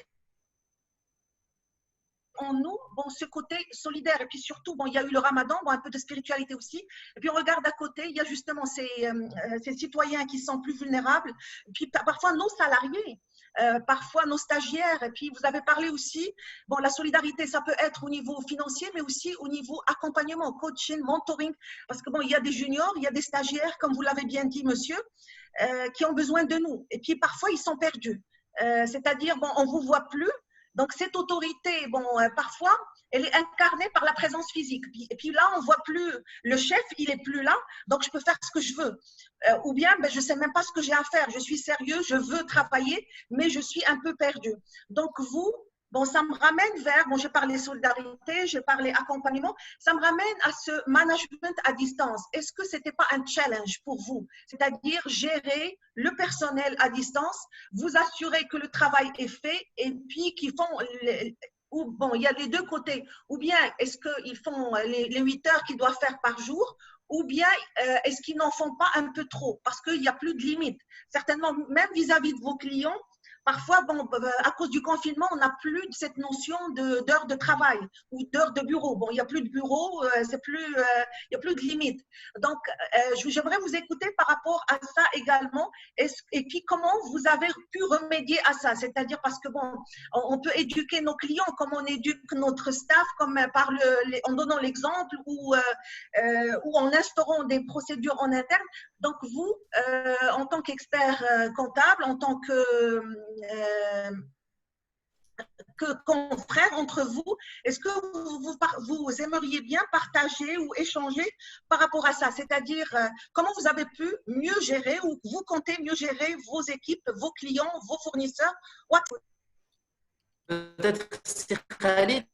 en nous, bon, ce côté solidaire, et puis surtout, bon, il y a eu le ramadan, bon, un peu de spiritualité aussi, et puis on regarde à côté, il y a justement ces citoyens qui sont plus vulnérables, et puis parfois nos salariés, parfois nos stagiaires, et puis vous avez parlé aussi, bon, la solidarité, ça peut être au niveau financier, mais aussi au niveau accompagnement, coaching, mentoring, parce que bon, il y a des juniors, il y a des stagiaires, comme vous l'avez bien dit, monsieur, qui ont besoin de nous, et puis parfois ils sont perdus, c'est-à-dire, bon, on ne vous voit plus. Donc, cette autorité, bon, parfois, elle est incarnée par la présence physique. Et puis là, on ne voit plus le chef, il n'est plus là, donc je peux faire ce que je veux. Ou bien, ben, je ne sais même pas ce que j'ai à faire. Je suis sérieux, je veux travailler, mais je suis un peu perdu. Donc, vous, bon, ça me ramène vers, bon, j'ai parlé solidarité, j'ai parlé accompagnement, ça me ramène à ce management à distance. Est-ce que ce n'était pas un challenge pour vous? C'est-à-dire gérer le personnel à distance, vous assurer que le travail est fait et puis qu'ils font, bon, il y a les deux côtés. Ou bien est-ce qu'ils font les 8 heures qu'ils doivent faire par jour, ou bien est-ce qu'ils n'en font pas un peu trop? Parce qu'il n'y a plus de limite. Certainement, même vis-à-vis de vos clients, Parfois, bon, à cause du confinement, on n'a plus de cette notion d'heures de travail ou d'heures de bureau. Bon, il n'y a plus de bureau, il n'y a plus de limite. Donc, j'aimerais vous écouter par rapport à ça également. Et puis, comment vous avez pu remédier à ça? C'est-à-dire parce que, bon, on peut éduquer nos clients comme on éduque notre staff, comme en donnant l'exemple ou en instaurant des procédures en interne. Donc, vous, en tant qu'expert comptable, en tant que confrères entre vous, est-ce que vous aimeriez bien partager ou échanger par rapport à ça? C'est-à-dire, comment vous avez pu mieux gérer ou vous comptez mieux gérer vos équipes, vos clients, vos fournisseurs? Peut-être c'est Khalid.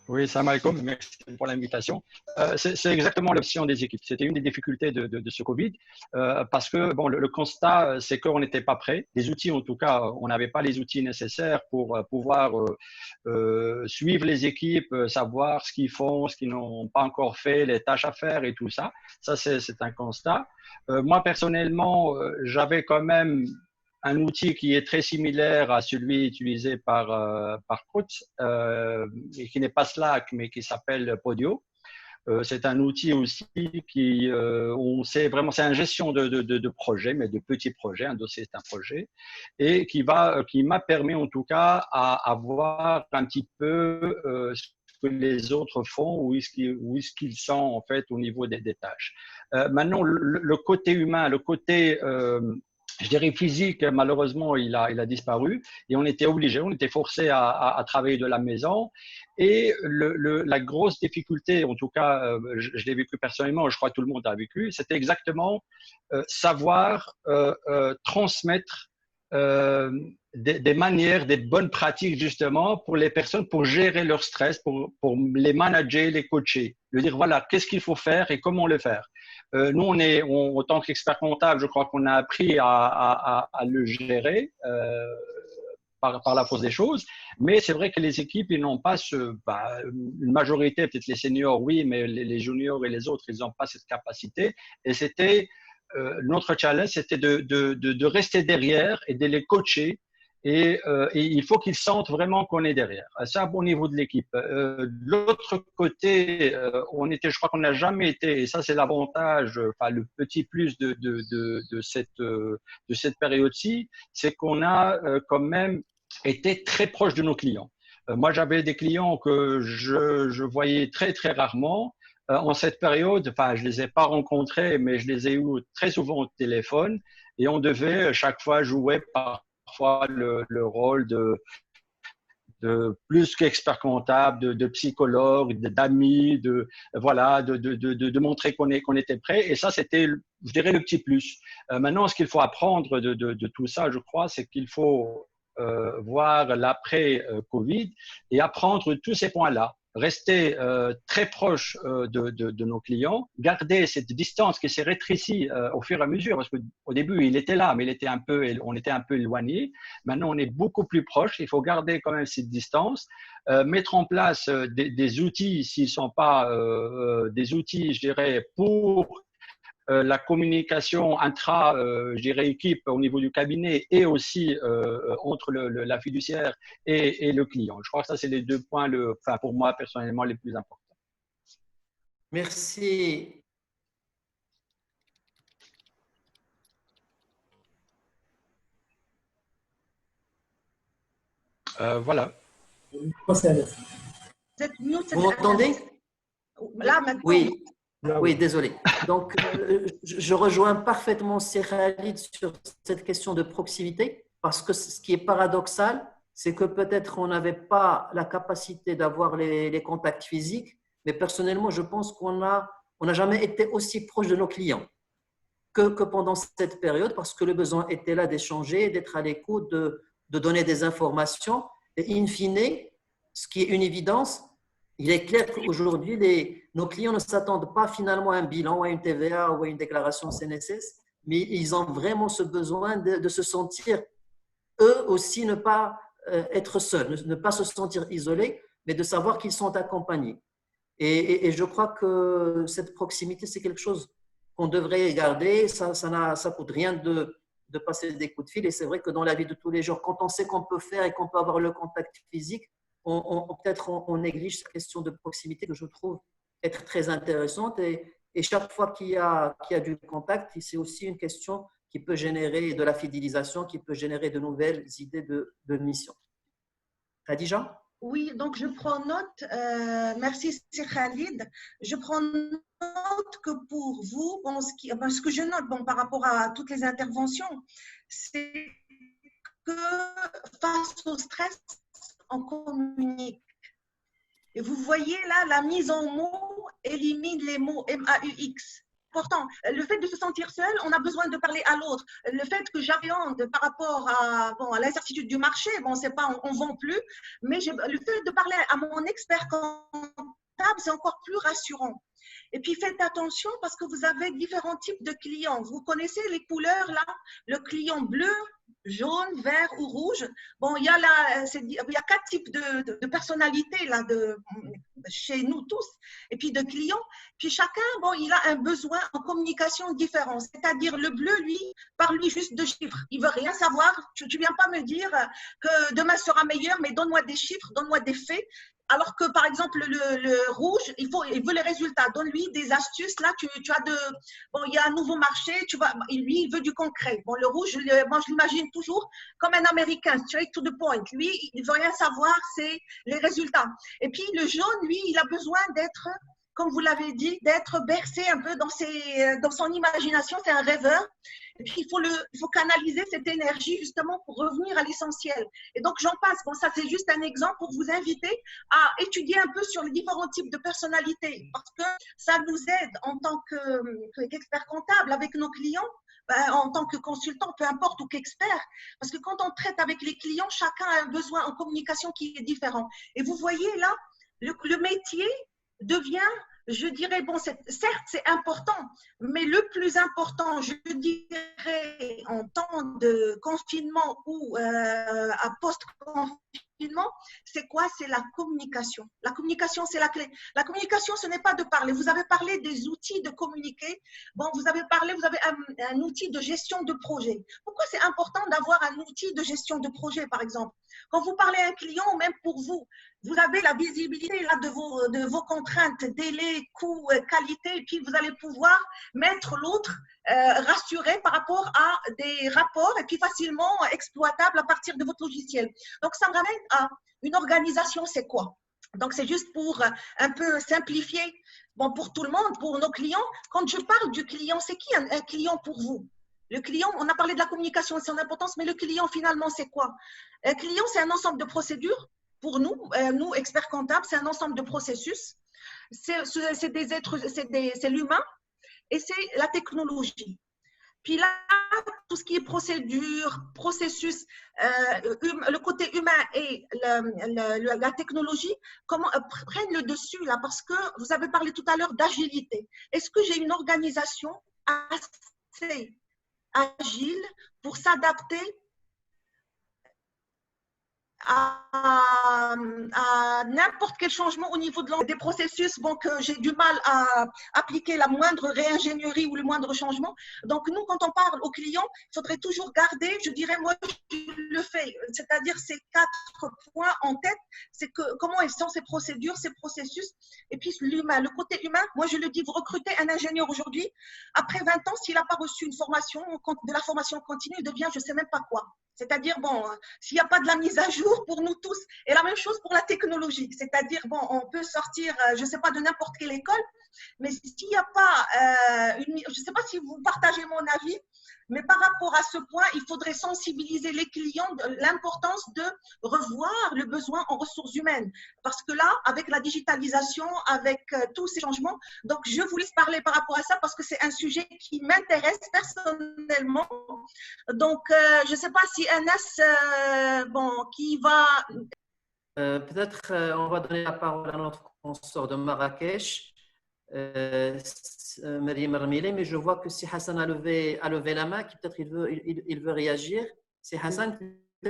Oui, salam alaikum, merci pour l'invitation. C'est exactement l'option des équipes. C'était une des difficultés de ce Covid parce que bon, le constat, c'est qu'on n'était pas prêt. Les outils, en tout cas, on n'avait pas les outils nécessaires pour pouvoir suivre les équipes, savoir ce qu'ils font, ce qu'ils n'ont pas encore fait, les tâches à faire et tout ça. Ça, c'est un constat. Moi, personnellement, j'avais quand même un outil qui est très similaire à celui utilisé par Coach, et qui n'est pas Slack, mais qui s'appelle Podio. C'est un outil aussi qui, on sait vraiment, c'est une gestion de projets, mais de petits projets. Un dossier, c'est un projet, et qui m'a permis en tout cas à voir un petit peu ce que les autres font, où est-ce qu'ils sont en fait au niveau des tâches. Maintenant, le côté humain, le côté je dirais physique, malheureusement, il a disparu et on était obligé, on était forcé à travailler de la maison. Et la grosse difficulté, en tout cas, je l'ai vécu personnellement, je crois que tout le monde a vécu, c'était exactement savoir transmettre des manières, des bonnes pratiques justement pour les personnes, pour gérer leur stress, pour les manager, les coacher, de dire voilà, qu'est-ce qu'il faut faire et comment le faire. Nous, en tant qu'expert comptable, je crois qu'on a appris à le gérer par la force des choses. Mais c'est vrai que les équipes, ils n'ont pas une majorité, peut-être les seniors, oui, mais les juniors et les autres, ils n'ont pas cette capacité. Et c'était notre challenge, c'était de rester derrière et de les coacher. Et il faut qu'ils sentent vraiment qu'on est derrière. Ça, au niveau de l'équipe. De l'autre côté, je crois qu'on n'a jamais été, et ça c'est l'avantage, enfin le petit plus de cette période-ci, c'est qu'on a quand même été très proche de nos clients. Moi, j'avais des clients que je voyais très très rarement. En cette période, enfin, je les ai pas rencontrés, mais je les ai eus très souvent au téléphone, et on devait chaque fois jouer parfois le rôle de plus qu'expert comptable, de psychologue, d'amis, voilà, de montrer qu'on était prêt. Et ça, c'était, je dirais, le petit plus. Maintenant, ce qu'il faut apprendre de tout ça, je crois, c'est qu'il faut voir l'après-Covid et apprendre tous ces points-là. Rester très proche de nos clients, garder cette distance qui s'est rétrécie au fur et à mesure, parce qu'au début, il était là, mais on était un peu éloigné. Maintenant, on est beaucoup plus proche. Il faut garder quand même cette distance, mettre en place des outils, s'ils ne sont pas des outils, je dirais, pour la communication intra, je dirais, équipe au niveau du cabinet et aussi entre la fiduciaire et le client. Je crois que ça, c'est les deux points, enfin, pour moi, personnellement, les plus importants. Merci. Voilà. Vous m'entendez? Là, maintenant. Oui. Oui, désolé. Donc, je rejoins parfaitement Khalid sur cette question de proximité, parce que ce qui est paradoxal, c'est que peut-être on n'avait pas la capacité d'avoir les contacts physiques, mais personnellement, je pense qu'on n'a jamais été aussi proche de nos clients que pendant cette période, parce que le besoin était là d'échanger, d'être à l'écoute, de donner des informations. Et in fine, ce qui est une évidence, il est clair qu'aujourd'hui, nos clients ne s'attendent pas finalement à un bilan, ou à une TVA ou à une déclaration CNSS, mais ils ont vraiment ce besoin de se sentir, eux aussi, ne pas être seuls, ne pas se sentir isolés. mais de savoir qu'ils sont accompagnés. Et je crois que cette proximité, c'est quelque chose qu'on devrait garder. Ça ne coûte rien de passer des coups de fil. Et c'est vrai que dans la vie de tous les jours, quand on sait qu'on peut faire et qu'on peut avoir le contact physique, peut-être on néglige cette question de proximité que je trouve être très intéressante. Et chaque fois qu'il y a du contact, c'est aussi une question qui peut générer de la fidélisation, qui peut générer de nouvelles idées de mission. Khadija? Oui, donc je prends note, merci Sir Khalid, je prends note que pour vous, bon, ce que je note bon, par rapport à toutes les interventions, c'est que face au stress, on communique. Et vous voyez là, la mise en mots élimine les mots M-A-U-X. Important. Le fait de se sentir seul, on a besoin de parler à l'autre. Le fait que j'appréhende par rapport à l'incertitude du marché, bon, c'est pas, on vend plus, mais le fait de parler à mon expert comptable, c'est encore plus rassurant. Et puis faites attention parce que vous avez différents types de clients. Vous connaissez les couleurs là, le client bleu, jaune, vert ou rouge. Bon, il y a 4 types de personnalités là, chez nous tous, et puis de clients. Puis chacun, bon, il a un besoin en communication différent. C'est-à-dire le bleu, lui, parle lui juste de chiffres. Il veut rien savoir. Tu viens pas me dire que demain sera meilleur, mais donne-moi des chiffres, donne-moi des faits. Alors que, par exemple, le rouge, il veut les résultats. Donne-lui des astuces. Là, tu as bon, il y a un nouveau marché. Lui, il veut du concret. Bon, le rouge, moi, je l'imagine toujours comme un Américain, straight to the point. Lui, il veut rien savoir, c'est les résultats. Et puis, le jaune, lui, il a besoin d'être, comme vous l'avez dit, d'être bercé un peu dans son imagination. C'est un rêveur. Et puis, il faut canaliser cette énergie justement pour revenir à l'essentiel. Et donc, j'en passe. Bon, ça, c'est juste un exemple pour vous inviter à étudier un peu sur les différents types de personnalités parce que ça nous aide en tant qu'expert comptable avec nos clients, en tant que consultant, peu importe, ou qu'expert. Parce que quand on traite avec les clients, chacun a un besoin en communication qui est différent. Et vous voyez là, le métier devient, je dirais, bon, certes, c'est important, mais le plus important, je dirais, en temps de confinement ou à post-confinement, c'est quoi? C'est la communication. La communication, c'est la clé. La communication, ce n'est pas de parler. Vous avez parlé des outils de communiquer. Bon, vous avez un outil de gestion de projet. Pourquoi c'est important d'avoir un outil de gestion de projet, par exemple? Quand vous parlez à un client ou même pour vous, vous avez la visibilité là, de vos contraintes, délais, coûts, qualité, et puis vous allez pouvoir mettre l'autre rassuré par rapport à des rapports et puis facilement exploitables à partir de votre logiciel. Donc, ça me ramène à une organisation, c'est quoi? Donc, c'est juste pour un peu simplifier bon, pour tout le monde, pour nos clients. Quand je parle du client, c'est qui un client pour vous? Le client, on a parlé de la communication et son importance, mais le client, finalement, c'est quoi? Un client, c'est un ensemble de procédures. Pour nous, nous, experts comptables, c'est un ensemble de processus. C'est des êtres, c'est l'humain et c'est la technologie. Puis là, tout ce qui est procédure, processus, le côté humain et la technologie prennent le dessus là parce que vous avez parlé tout à l'heure d'agilité. Est-ce que j'ai une organisation assez agile pour s'adapter à n'importe quel changement au niveau des processus, bon, que j'ai du mal à appliquer la moindre réingénierie ou le moindre changement. Donc, nous, quand on parle aux clients, il faudrait toujours garder, je dirais, moi, je le fais, c'est-à-dire ces 4 points en tête, c'est que comment sont ces procédures, ces processus, et puis l'humain, le côté humain, moi, je le dis, vous recrutez un ingénieur aujourd'hui, après 20 ans, s'il n'a pas reçu une formation, de la formation continue, il devient je ne sais même pas quoi. C'est-à-dire, bon, s'il n'y a pas de la mise à jour pour nous tous, et la même chose pour la technologie, c'est-à-dire, bon, on peut sortir, je ne sais pas, de n'importe quelle école, mais s'il n'y a pas, je ne sais pas si vous partagez mon avis, mais par rapport à ce point, il faudrait sensibiliser les clients de l'importance de revoir le besoin en ressources humaines. Parce que là, avec la digitalisation, avec tous ces changements, donc je vous laisse parler par rapport à ça parce que c'est un sujet qui m'intéresse personnellement. Donc, je ne sais pas si Anas, bon, qui va… Peut-être on va donner la parole à notre consort de Marrakech. Mariam Ramilé, mais je vois que si Hassan a levé la main, peut-être il veut réagir. C'est Hassan qui a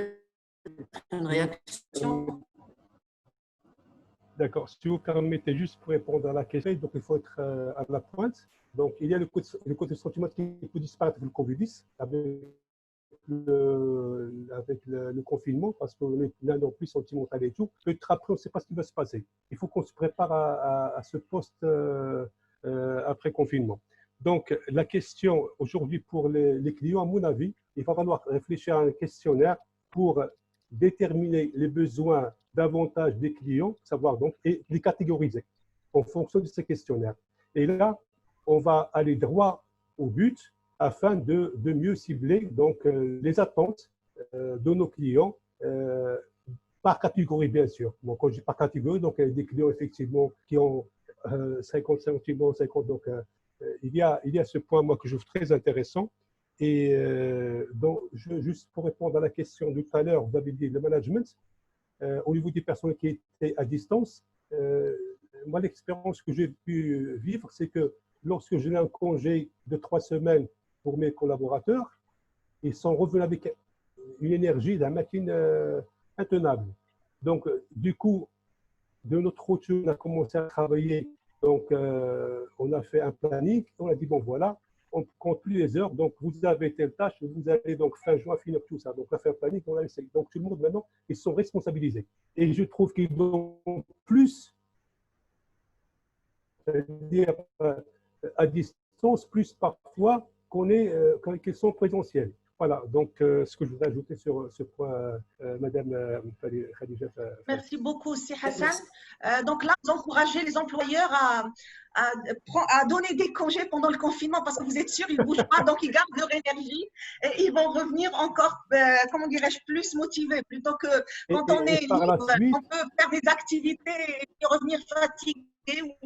une réaction. D'accord. Si vous permettez juste pour répondre à la question, donc il faut être à la pointe. Donc, il y a le côté sentiment qui peut disparaître avec le Covid-10, avec le confinement, parce qu'on est là non plus sentimental et tout. Peut-être après, on ne sait pas ce qui va se passer. Il faut qu'on se prépare à ce poste après confinement. Donc, la question aujourd'hui pour les clients, à mon avis, il va falloir réfléchir à un questionnaire pour déterminer les besoins davantage des clients, savoir donc, et les catégoriser en fonction de ces questionnaires. Et là, on va aller droit au but afin de mieux cibler donc, les attentes de nos clients par catégorie, bien sûr. Bon, quand je dis par catégorie, donc il y a des clients effectivement qui ont 50 sentiments, 50. Donc, il y a ce point, moi, que je trouve très intéressant. Et donc, juste pour répondre à la question de tout à l'heure, vous avez dit le management. Au niveau des personnes qui étaient à distance, moi, l'expérience que j'ai pu vivre, c'est que lorsque j'ai un congé de 3 semaines pour mes collaborateurs, ils sont revenus avec une énergie d'un machine intenable. Donc, du coup, de notre côté, on a commencé à travailler. Donc, on a fait un planning. On a dit, bon, voilà, on compte plus les heures. Donc, vous avez telle tâche, vous allez donc fin juin finir tout ça. Donc, on a fait un planning. On a essayé. Donc, tout le monde, maintenant, ils sont responsabilisés. Et je trouve qu'ils ont plus, c'est-à-dire à distance, plus parfois qu'ils sont présentiels. Voilà, donc ce que je voudrais ajouter sur ce point, Madame Khadija. Merci beaucoup, Si Hassan. Donc là, vous encouragez les employeurs à donner des congés pendant le confinement parce que vous êtes sûr, ils ne bougent pas, donc ils gardent leur énergie et ils vont revenir encore, comment dirais-je, plus motivés. Plutôt que quand on est libre, on peut faire des activités et revenir fatigué.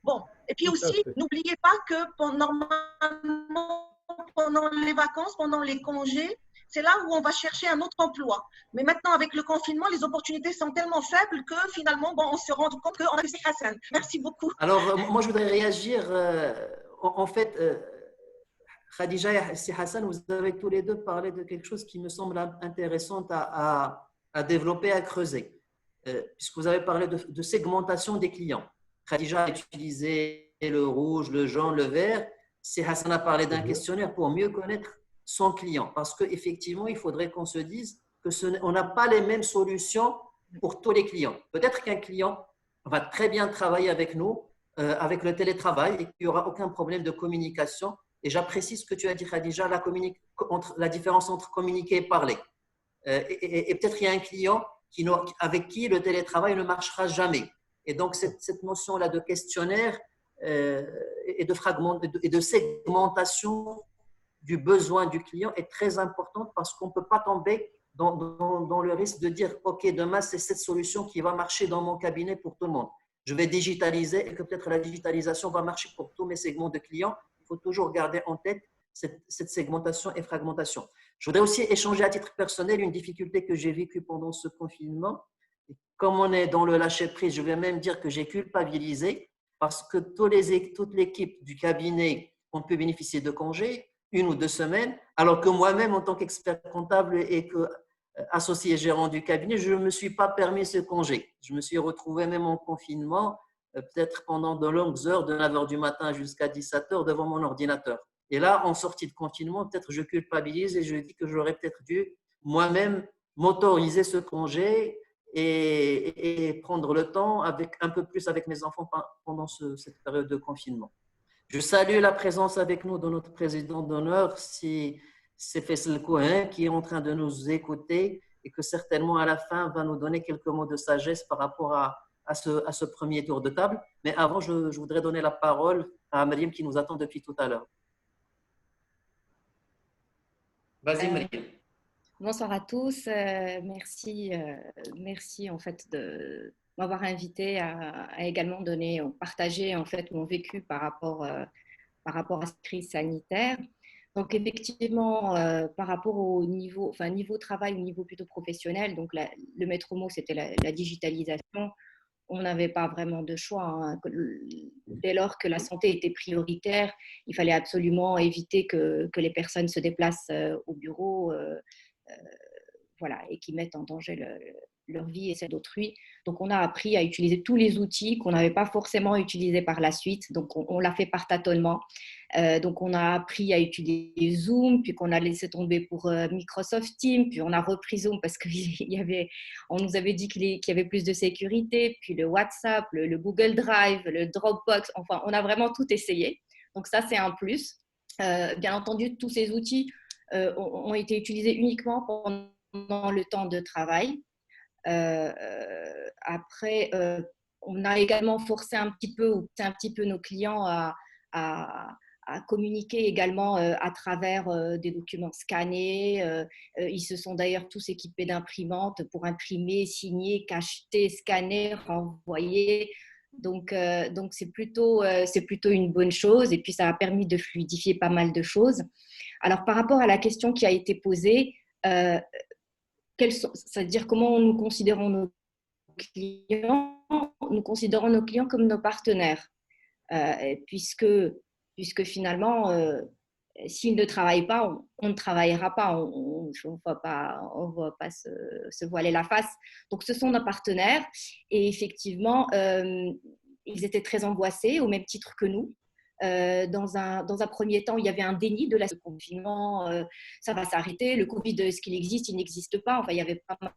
Bon. Et puis aussi, n'oubliez pas que normalement, pendant les vacances, pendant les congés, c'est là où on va chercher un autre emploi. Mais maintenant, avec le confinement, les opportunités sont tellement faibles que finalement, bon, on se rend compte qu'on a fait Hassan. Merci beaucoup. Alors, moi, je voudrais réagir. En fait, Khadija et Si Hassan, vous avez tous les deux parlé de quelque chose qui me semble intéressant à développer, à creuser. Puisque vous avez parlé de segmentation des clients. Khadija a utilisé le rouge, le jaune, le vert. Si Hassan a parlé d'un questionnaire pour mieux connaître son client. Parce qu'effectivement, il faudrait qu'on se dise qu'on n'a pas les mêmes solutions pour tous les clients. Peut-être qu'un client va très bien travailler avec nous, avec le télétravail, et qu'il n'y aura aucun problème de communication. Et j'apprécie ce que tu as dit, Khadija, la différence entre communiquer et parler. Et peut-être il y a un client avec qui le télétravail ne marchera jamais. Et donc, cette notion-là de questionnaire et de segmentation du besoin du client est très importante parce qu'on ne peut pas tomber dans le risque de dire « Ok, demain, c'est cette solution qui va marcher dans mon cabinet pour tout le monde. Je vais digitaliser et que peut-être la digitalisation va marcher pour tous mes segments de clients. » Il faut toujours garder en tête cette segmentation et fragmentation. Je voudrais aussi échanger à titre personnel une difficulté que j'ai vécue pendant ce confinement. Comme on est dans le lâcher-prise, je vais même dire que j'ai culpabilisé parce que toute l'équipe du cabinet ont pu bénéficier de congés, 1 ou 2 semaines, alors que moi-même, en tant qu'expert comptable et associé gérant du cabinet, je ne me suis pas permis ce congé. Je me suis retrouvé même en confinement, peut-être pendant de longues heures, de 9 h du matin jusqu'à 17 h devant mon ordinateur. Et là, en sortie de confinement, peut-être je culpabilise et je dis que j'aurais peut-être dû moi-même m'autoriser ce congé et prendre le temps un peu plus avec mes enfants pendant cette période de confinement. Je salue la présence avec nous de notre président d'honneur, c'est Faisal Cohen, qui est en train de nous écouter et que certainement à la fin va nous donner quelques mots de sagesse par rapport à ce premier tour de table. Mais avant, je voudrais donner la parole à Mariam qui nous attend depuis tout à l'heure. Vas-y, Mariam. Bonsoir à tous. Merci en fait de m'avoir invité à également partager en fait mon vécu par rapport à cette crise sanitaire. Donc effectivement, par rapport au niveau travail, au niveau plutôt professionnel, donc le maître mot c'était la digitalisation. On n'avait pas vraiment de choix. Hein. Dès lors que la santé était prioritaire, il fallait absolument éviter que les personnes se déplacent au bureau. Voilà, et qui mettent en danger leur vie et celle d'autrui. Donc, on a appris à utiliser tous les outils qu'on n'avait pas forcément utilisés par la suite. Donc, on l'a fait par tâtonnement. Donc, on a appris à utiliser Zoom, puis qu'on a laissé tomber pour Microsoft Teams, puis on a repris Zoom parce on nous avait dit qu'il y avait plus de sécurité, puis le WhatsApp, le Google Drive, le Dropbox. Enfin, on a vraiment tout essayé. Donc, ça, c'est un plus. Bien entendu, tous ces outils ont été utilisés uniquement pendant le temps de travail. Après, on a également forcé un petit peu nos clients à communiquer également à travers des documents scannés. Ils se sont d'ailleurs tous équipés d'imprimantes pour imprimer, signer, cacheter, scanner, renvoyer. Donc c'est plutôt une bonne chose et puis ça a permis de fluidifier pas mal de choses. Alors, par rapport à la question qui a été posée, c'est-à-dire comment nous considérons nos clients? Nous considérons nos clients comme nos partenaires, puisque finalement, s'ils ne travaillent pas, on ne travaillera pas, on ne va pas se voiler la face. Donc, ce sont nos partenaires et effectivement, ils étaient très angoissés au même titre que nous. Dans un premier temps, il y avait un déni de la confinement, ça va s'arrêter, le Covid, est-ce qu'il existe, il n'existe pas. Enfin, il y avait pas mal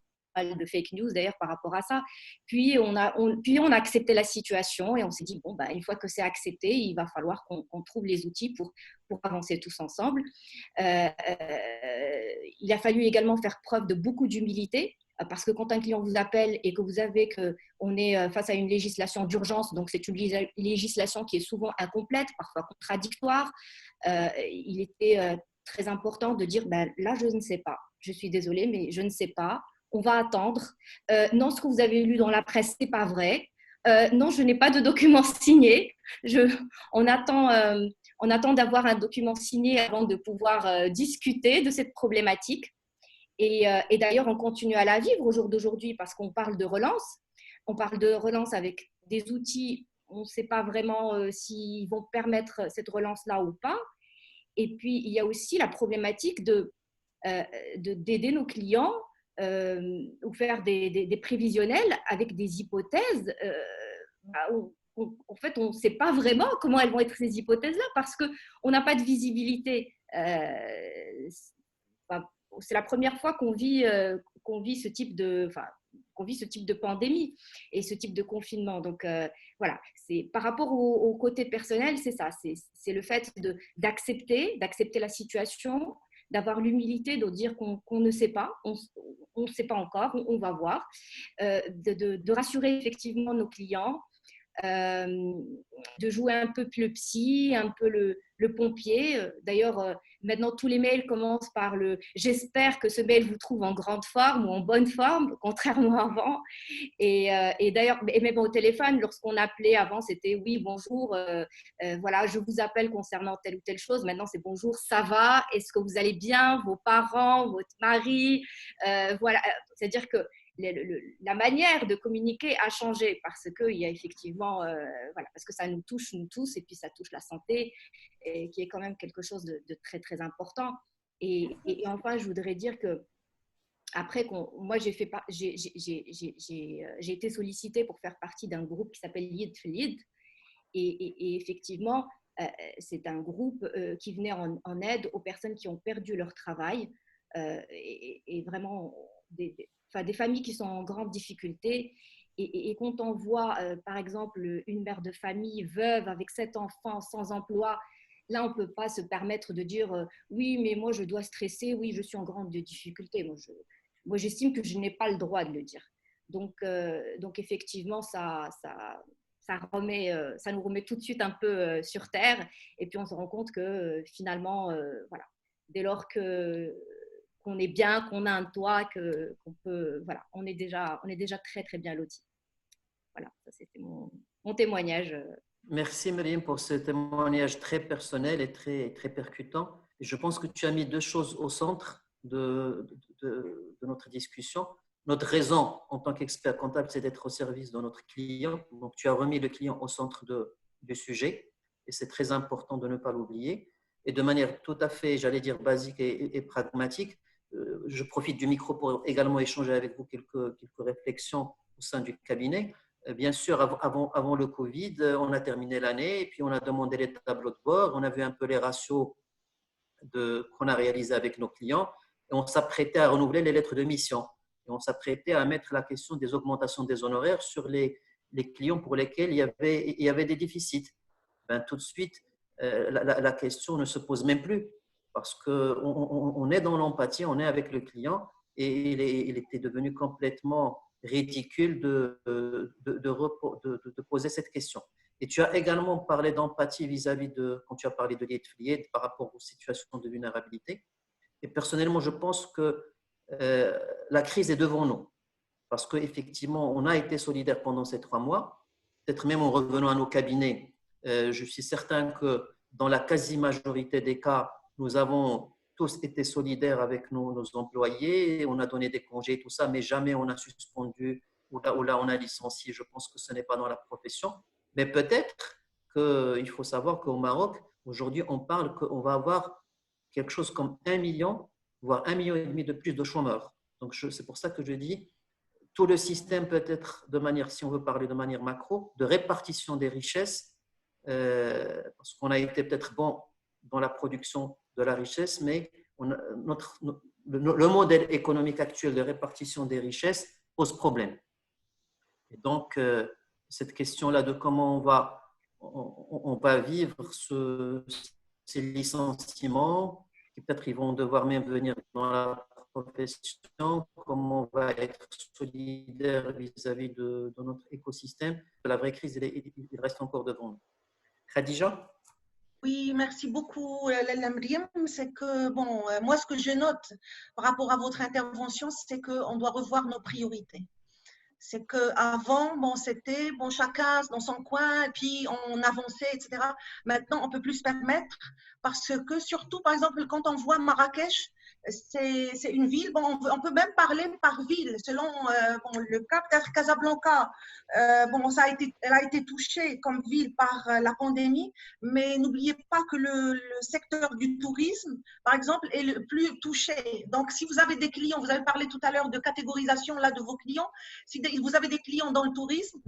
de fake news d'ailleurs par rapport à ça. Puis on a accepté la situation et on s'est dit, bon, bah, une fois que c'est accepté, il va falloir qu'on trouve les outils pour avancer tous ensemble. Il a fallu également faire preuve de beaucoup d'humilité. Parce que quand un client vous appelle et que vous savez qu'on est face à une législation d'urgence, donc c'est une législation qui est souvent incomplète, parfois contradictoire, il était très important de dire ben, là, je ne sais pas, je suis désolée, mais je ne sais pas, on va attendre. Non, ce que vous avez lu dans la presse, ce n'est pas vrai. Non, je n'ai pas de document signé. On attend d'avoir un document signé avant de pouvoir discuter de cette problématique. Et d'ailleurs, on continue à la vivre au jour d'aujourd'hui parce qu'on parle de relance. On parle de relance avec des outils, on ne sait pas vraiment s'ils vont permettre cette relance-là ou pas. Et puis, il y a aussi la problématique d'aider nos clients ou faire des prévisionnels avec des hypothèses. En fait, on ne sait pas vraiment comment elles vont être ces hypothèses-là parce qu'on n'a pas de visibilité. C'est la première fois qu'on vit ce type de pandémie et ce type de confinement. Donc, voilà, par rapport au côté personnel, c'est ça. C'est le fait d'accepter la situation, d'avoir l'humilité de dire qu'on ne sait pas, on ne sait pas encore, on va voir, de rassurer effectivement nos clients, de jouer un peu le psy, un peu le pompier. D'ailleurs, maintenant, tous les mails commencent par le « j'espère que ce mail vous trouve en grande forme ou en bonne forme », contrairement à avant. Et d'ailleurs, et même au téléphone, lorsqu'on appelait avant, c'était « oui, bonjour, voilà, je vous appelle concernant telle ou telle chose ». Maintenant, c'est « bonjour, ça va, est-ce que vous allez bien, vos parents, votre mari ?» Voilà, c'est-à-dire que la manière de communiquer a changé parce qu'il y a effectivement, voilà, parce que ça nous touche, nous tous, et puis ça touche la santé, et qui est quand même quelque chose de très, très important. Et enfin, je voudrais dire que après, moi, j'ai été sollicitée pour faire partie d'un groupe qui s'appelle Lead to Lead. Et effectivement, c'est un groupe qui venait en aide aux personnes qui ont perdu leur travail et vraiment des familles qui sont en grande difficulté. Et quand on voit, par exemple, une mère de famille veuve avec 7 enfants sans emploi, là, on ne peut pas se permettre de dire oui, mais moi, je dois stresser, oui, je suis en grande difficulté. Moi, j'estime que je n'ai pas le droit de le dire. Donc effectivement, ça nous remet tout de suite un peu sur terre. Et puis, on se rend compte que finalement, voilà, dès lors qu'on est bien, qu'on a un toit, qu'on peut, voilà, on est déjà très, très bien lotis. Voilà, ça c'était mon témoignage. Merci Myriam pour ce témoignage très personnel et très, très percutant. Et je pense que tu as mis deux choses au centre de notre discussion. Notre raison en tant qu'expert comptable, c'est d'être au service de notre client. Donc, tu as remis le client au centre du sujet et c'est très important de ne pas l'oublier. Et de manière tout à fait, j'allais dire, basique et pragmatique, je profite du micro pour également échanger avec vous quelques réflexions au sein du cabinet. Bien sûr, avant le Covid, on a terminé l'année et puis on a demandé les tableaux de bord, on a vu un peu les ratios qu'on a réalisés avec nos clients et on s'apprêtait à renouveler les lettres de mission. Et on s'apprêtait à mettre la question des augmentations des honoraires sur les clients pour lesquels il y avait des déficits. Ben, tout de suite, la question ne se pose même plus parce qu'on est dans l'empathie, on est avec le client et il était devenu complètement ridicule de poser cette question. Et tu as également parlé d'empathie vis-à-vis quand tu as parlé de l'IETFLIED par rapport aux situations de vulnérabilité. Et personnellement, je pense que la crise est devant nous parce qu'effectivement, on a été solidaires pendant ces 3 mois. Peut-être même en revenant à nos cabinets, je suis certain que dans la quasi-majorité des cas, nous avons tous été solidaires avec nos employés, on a donné des congés et tout ça, mais jamais on a suspendu ou là on a licencié. Je pense que ce n'est pas dans la profession. Mais peut-être qu'il faut savoir qu'au Maroc, aujourd'hui, on parle qu'on va avoir quelque chose comme 1 million, voire 1,5 million de plus de chômeurs. Donc, c'est pour ça que je dis, tout le système peut être de manière, si on veut parler de manière macro, de répartition des richesses, parce qu'on a été peut-être bon dans la production de la richesse, mais le modèle économique actuel de répartition des richesses pose problème. Et donc, cette question-là de comment on va vivre ces licenciements, qui peut-être ils vont devoir même venir dans la profession, comment on va être solidaire vis-à-vis de notre écosystème. La vraie crise, il reste encore devant nous. Khadija? Oui, merci beaucoup, Lalla Mriem. C'est que, bon, moi, ce que je note par rapport à votre intervention, c'est qu'on doit revoir nos priorités. C'est qu'avant, bon, c'était bon, chacun dans son coin, et puis on avançait, etc. Maintenant, on ne peut plus se permettre parce que, surtout, par exemple, quand on voit Marrakech, c'est une ville, bon, on peut même parler par ville, selon bon, le cas peut-être Casablanca. Bon, elle a été touchée comme ville par la pandémie, mais n'oubliez pas que le secteur du tourisme, par exemple, est le plus touché. Donc, si vous avez des clients, vous avez parlé tout à l'heure de catégorisation là, de vos clients, si vous avez des clients dans le tourisme,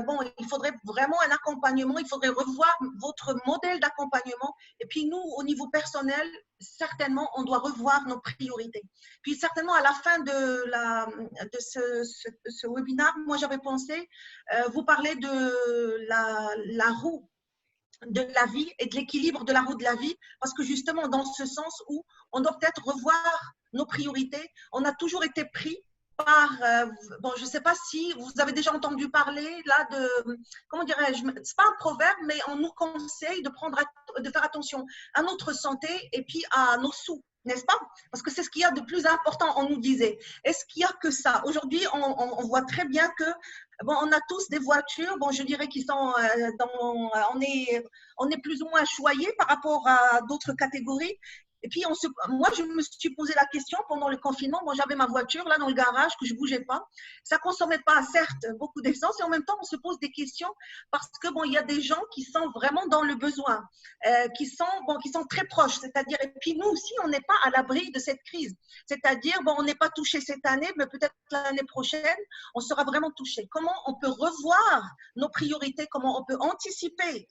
bon, il faudrait vraiment un accompagnement, il faudrait revoir votre modèle d'accompagnement. Et puis nous, au niveau personnel, certainement, on doit revoir nos priorités. Puis certainement, à la fin de ce webinaire, moi, j'avais pensé vous parler de la roue de la vie et de l'équilibre de la roue de la vie, parce que justement, dans ce sens où on doit peut-être revoir nos priorités, on a toujours été pris par, bon, je ne sais pas si vous avez déjà entendu parler là de, comment dirais-je, c'est pas un proverbe, mais on nous conseille de faire attention à notre santé et puis à nos sous, n'est-ce pas? Parce que c'est ce qu'il y a de plus important, on nous disait. Est-ce qu'il y a que ça? Aujourd'hui, on voit très bien que, bon, on a tous des voitures, bon, je dirais qu'ils sont on est plus ou moins choyés par rapport à d'autres catégories. Et puis, moi, je me suis posé la question pendant le confinement. Bon, j'avais ma voiture là dans le garage que je ne bougeais pas. Ça ne consommait pas, certes, beaucoup d'essence. Et en même temps, on se pose des questions parce que, bon, il y a des gens qui sont vraiment dans le besoin, qui sont très proches. C'est-à-dire, et puis nous aussi, on n'est pas à l'abri de cette crise. C'est-à-dire, bon, on n'est pas touché cette année, mais peut-être l'année prochaine, on sera vraiment touché. Comment on peut revoir nos priorités? Comment on peut anticiper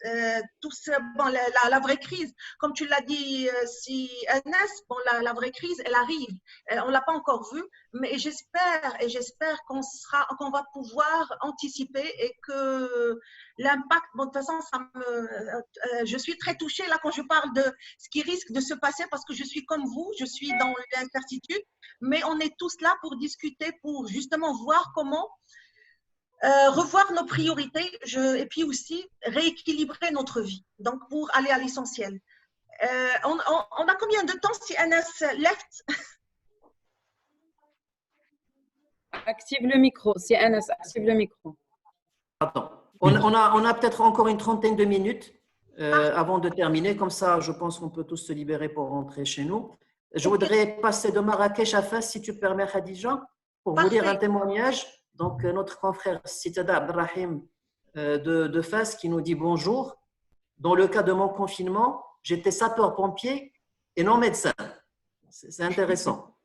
tout ce, bon, la vraie crise? Comme tu l'as dit, si Anas, bon, la vraie crise, elle arrive. On ne l'a pas encore vue, mais j'espère qu'on va pouvoir anticiper et que l'impact, bon, de toute façon, je suis très touchée là quand je parle de ce qui risque de se passer parce que je suis comme vous, je suis dans l'incertitude, mais on est tous là pour discuter, pour justement voir comment revoir nos priorités et puis aussi rééquilibrer notre vie, donc pour aller à l'essentiel. On a combien de temps si Anas left? Active le micro, si Anas, active le micro. Attends, on a peut-être encore une trentaine de minutes avant de terminer. Comme ça, je pense qu'on peut tous se libérer pour rentrer chez nous. Je voudrais passer de Marrakech à Fès, si tu permets, Khadija, pour vous lire un témoignage. Donc, notre confrère Sitada Abdrahim de Fès qui nous dit bonjour. Dans le cas de mon confinement, j'étais sapeur-pompier et non médecin. C'est intéressant.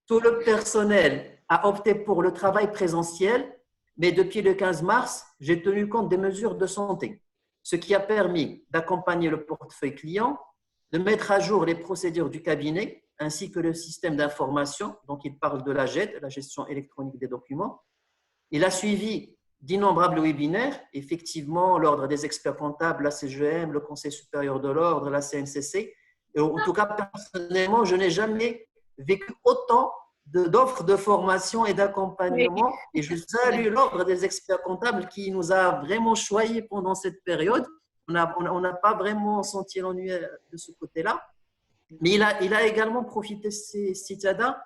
tout le personnel a opté pour le travail présentiel, mais depuis le 15 mars, j'ai tenu compte des mesures de santé, ce qui a permis d'accompagner le portefeuille client, de mettre à jour les procédures du cabinet, ainsi que le système d'information. Donc, il parle de la GED, la gestion électronique des documents. Il a suivi d'innombrables webinaires, effectivement, l'Ordre des experts comptables, la CGM, le Conseil supérieur de l'Ordre, la CNCC. Et en tout cas, personnellement, je n'ai jamais vécu autant d'offres de formation et d'accompagnement. Et je salue l'Ordre des experts comptables qui nous a vraiment choyés pendant cette période. On n'a pas vraiment senti l'ennui de ce côté-là. Mais il a également profité, Citadin,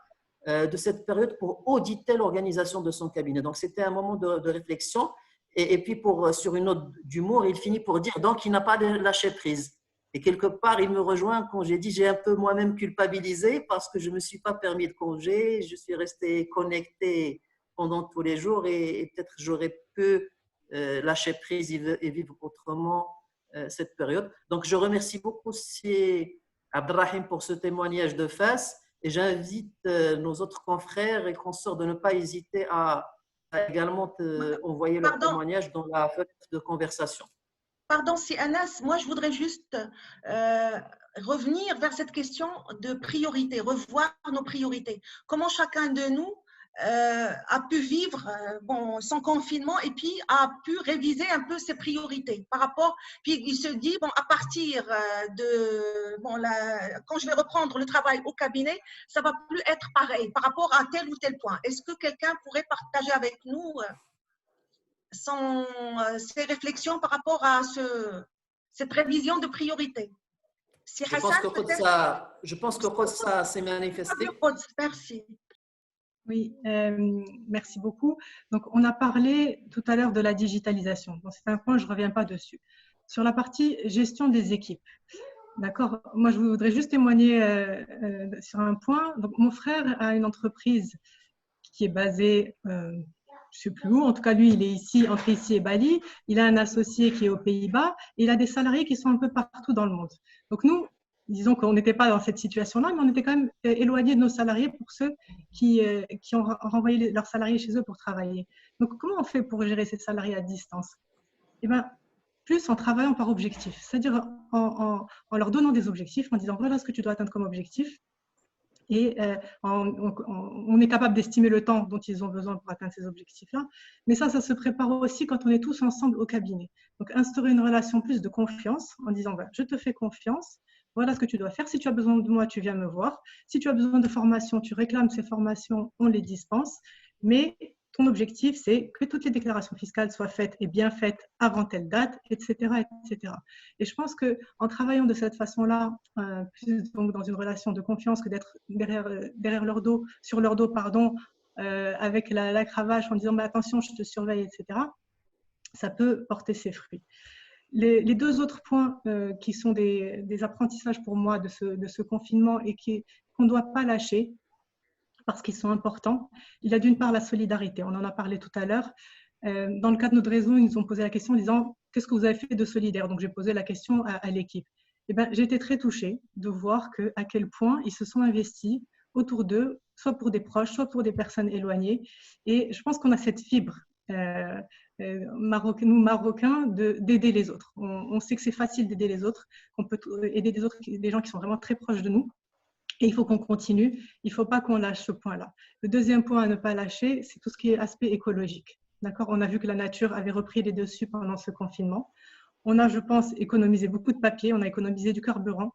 de cette période pour auditer l'organisation de son cabinet. Donc, c'était un moment de réflexion. Et puis, sur une note d'humour, il finit pour dire donc, il n'a pas lâché prise. Et quelque part, il me rejoint quand j'ai dit j'ai un peu moi-même culpabilisé parce que je ne me suis pas permis de congé. Je suis resté connecté pendant tous les jours et peut-être j'aurais pu lâcher prise et vivre autrement cette période. Donc, je remercie beaucoup Abdrahim pour ce témoignage de face. Et j'invite nos autres confrères et consorts de ne pas hésiter à également envoyer leur témoignage dans la fenêtre de conversation. Pardon, c'est Anas. Moi, je voudrais juste revenir vers cette question de priorité, revoir nos priorités. Comment chacun de nous a pu vivre son confinement et puis a pu réviser un peu ses priorités par rapport, puis il se dit à partir quand je vais reprendre le travail au cabinet, ça va plus être pareil par rapport à tel ou tel point. Est-ce que quelqu'un pourrait partager avec nous ses réflexions par rapport à cette révision de priorité? Je pense que Qodsa s'est manifesté. Merci. Oui, merci beaucoup. Donc, on a parlé tout à l'heure de la digitalisation. Donc, c'est un point, je ne reviens pas dessus. Sur la partie gestion des équipes, d'accord. Moi, je voudrais juste témoigner sur un point. Donc, mon frère a une entreprise qui est basée, je ne sais plus où, en tout cas, lui, il est ici, entre ici et Bali. Il a un associé qui est aux Pays-Bas. Il a des salariés qui sont un peu partout dans le monde. Donc, nous, disons qu'on n'était pas dans cette situation-là, mais on était quand même éloignés de nos salariés pour ceux qui ont renvoyé leurs salariés chez eux pour travailler. Donc, comment on fait pour gérer ces salariés à distance? Eh bien, plus en travaillant par objectif, c'est-à-dire en leur donnant des objectifs, en disant voilà ce que tu dois atteindre comme objectif. Et on est capable d'estimer le temps dont ils ont besoin pour atteindre ces objectifs-là. Mais ça se prépare aussi quand on est tous ensemble au cabinet. Donc, instaurer une relation plus de confiance en disant voilà, je te fais confiance. Voilà ce que tu dois faire. Si tu as besoin de moi, tu viens me voir. Si tu as besoin de formation, tu réclames ces formations, on les dispense. Mais ton objectif, c'est que toutes les déclarations fiscales soient faites et bien faites avant telle date, etc., etc. Et je pense qu'en travaillant de cette façon-là, plus donc dans une relation de confiance que d'être derrière leur dos, sur leur dos, pardon, avec la cravache en disant mais attention, je te surveille, etc., ça peut porter ses fruits. Les deux autres points qui sont des apprentissages pour moi de ce confinement et qu'on ne doit pas lâcher parce qu'ils sont importants, il y a d'une part la solidarité, on en a parlé tout à l'heure. Dans le cadre de notre réseau, ils nous ont posé la question en disant « Qu'est-ce que vous avez fait de solidaire ?» Donc, j'ai posé la question à l'équipe. Eh bien, j'ai été très touchée de voir à quel point ils se sont investis autour d'eux, soit pour des proches, soit pour des personnes éloignées. Et je pense qu'on a cette fibre nous Marocains, d'aider les autres. On sait que c'est facile d'aider les autres, qu'on peut aider des gens qui sont vraiment très proches de nous. Et il faut qu'on continue, il ne faut pas qu'on lâche ce point-là. Le deuxième point à ne pas lâcher, c'est tout ce qui est aspect écologique. D'accord ? On a vu que la nature avait repris les dessus pendant ce confinement. On a, je pense, économisé beaucoup de papier, on a économisé du carburant.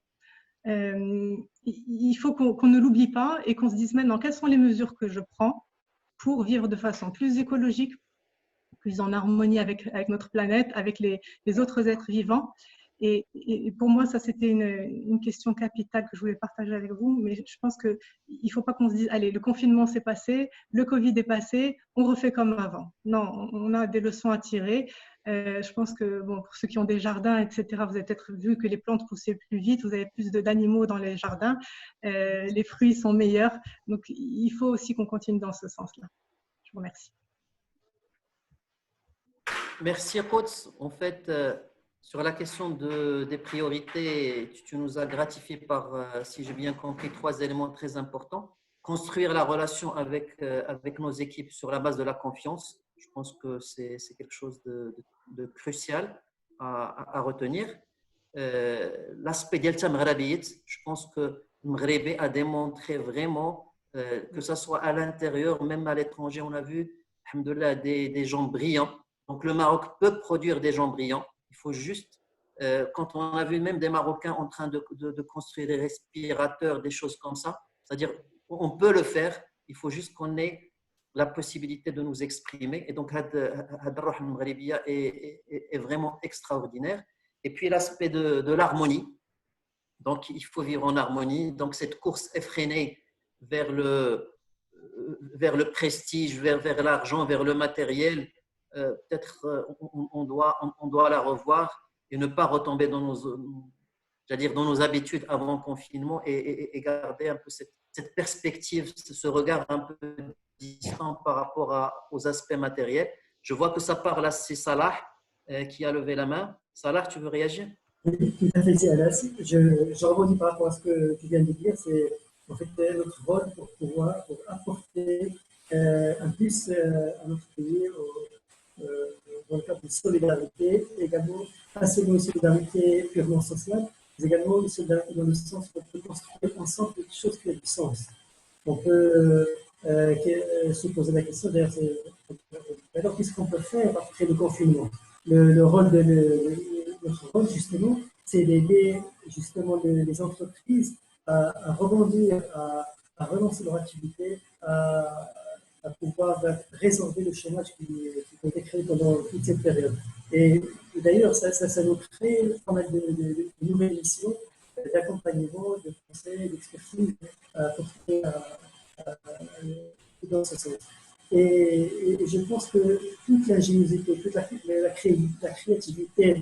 Il faut qu'on ne l'oublie pas et qu'on se dise maintenant quelles sont les mesures que je prends pour vivre de façon plus écologique, plus en harmonie avec notre planète, avec les autres êtres vivants. Et pour moi, ça, c'était une question capitale que je voulais partager avec vous. Mais je pense qu'il ne faut pas qu'on se dise, allez, le confinement s'est passé, le Covid est passé, on refait comme avant. Non, on a des leçons à tirer. Je pense que pour ceux qui ont des jardins, etc., vous avez peut-être vu que les plantes poussaient plus vite, vous avez plus d'animaux dans les jardins, les fruits sont meilleurs. Donc, il faut aussi qu'on continue dans ce sens-là. Je vous remercie. Merci, Quotes. En fait, sur la question des priorités, tu nous as gratifié par, si j'ai bien compris, 3 éléments très importants. construire la relation avec nos équipes sur la base de la confiance. Je pense que c'est quelque chose de crucial à retenir. L'aspect d'Elta Mghrabiyet, je pense que Mghribi a démontré vraiment que ce soit à l'intérieur, même à l'étranger, on a vu, alhamdoulilah, des gens brillants. Donc le Maroc peut produire des gens brillants. Il faut juste, quand on a vu même des Marocains en train de construire des respirateurs, des choses comme ça, c'est-à-dire on peut le faire, il faut juste qu'on ait la possibilité de nous exprimer. Et donc, Had Roh Mghribiya est vraiment extraordinaire. Et puis l'aspect de l'harmonie. Donc, il faut vivre en harmonie. Donc, cette course effrénée vers le prestige, vers l'argent, vers le matériel, peut-être on doit la revoir et ne pas retomber dans nos habitudes avant le confinement et garder un peu cette perspective, ce regard un peu distant par rapport aux aspects matériels. Je vois que ça parle là, c'est Salah qui a levé la main. Salah, tu veux réagir? Oui, tout à fait, c'est Anas. Je rebondis par rapport à ce que tu viens de dire. C'est en fait notre rôle pour apporter un plus à notre pays dans le cadre de solidarité, également pas seulement une solidarité purement sociale, mais également une solidarité dans le sens qu'on peut construire ensemble quelque chose qui a du sens. On peut se poser la question d'ailleurs, alors qu'est-ce qu'on peut faire après le confinement? Notre rôle, justement, c'est d'aider justement les entreprises à rebondir, à relancer leur activité, à pouvoir résorber le chômage qui a été créé pendant toute cette période. Et d'ailleurs, ça nous crée pas mal de nouvelles missions d'accompagnement, de conseils, d'expertise apportées dans ce sens. Et je pense que toute l'ingéniosité, toute la créativité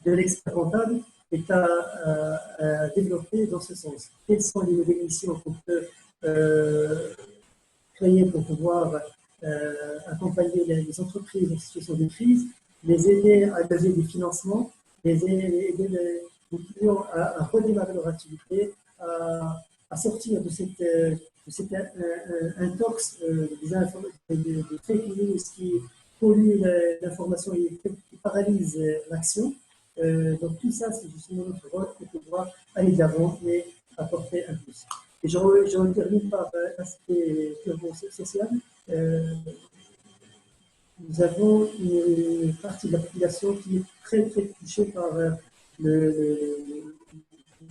de l'expert comptable est à développer dans ce sens. Quelles sont les nouvelles missions qu'on peut créer pour pouvoir accompagner les entreprises en situation de crise, les aider à lever des financements, les aider les clients à redémarrer leur activité, à sortir de cette intox de fake news qui pollue l'information et qui paralyse l'action. Donc tout ça, c'est justement notre rôle pour pouvoir aller de l'avant et apporter un plus. Et je termine par l'aspect purement social. Nous avons une partie de la population qui est très très touchée par le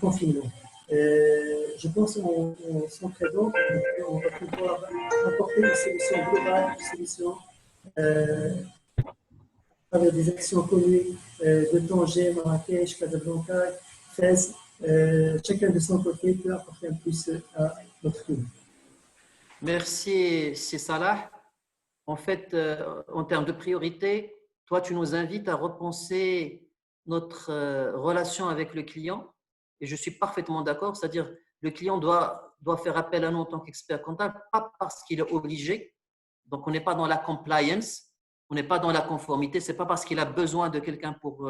confinement. Je pense qu'en s'entraidant, on va pouvoir apporter des solutions globales, des solutions avec des actions communes de Tanger, Marrakech, Casablanca, Fès. Chacun de son côté peut apporter un plus à notre pays. Merci, c'est Salah. En fait, en termes de priorité, toi, tu nous invites à repenser notre relation avec le client. Et je suis parfaitement d'accord, c'est-à-dire le client doit faire appel à nous en tant qu'expert comptable, pas parce qu'il est obligé. Donc, on n'est pas dans la compliance, on n'est pas dans la conformité. Ce n'est pas parce qu'il a besoin de quelqu'un pour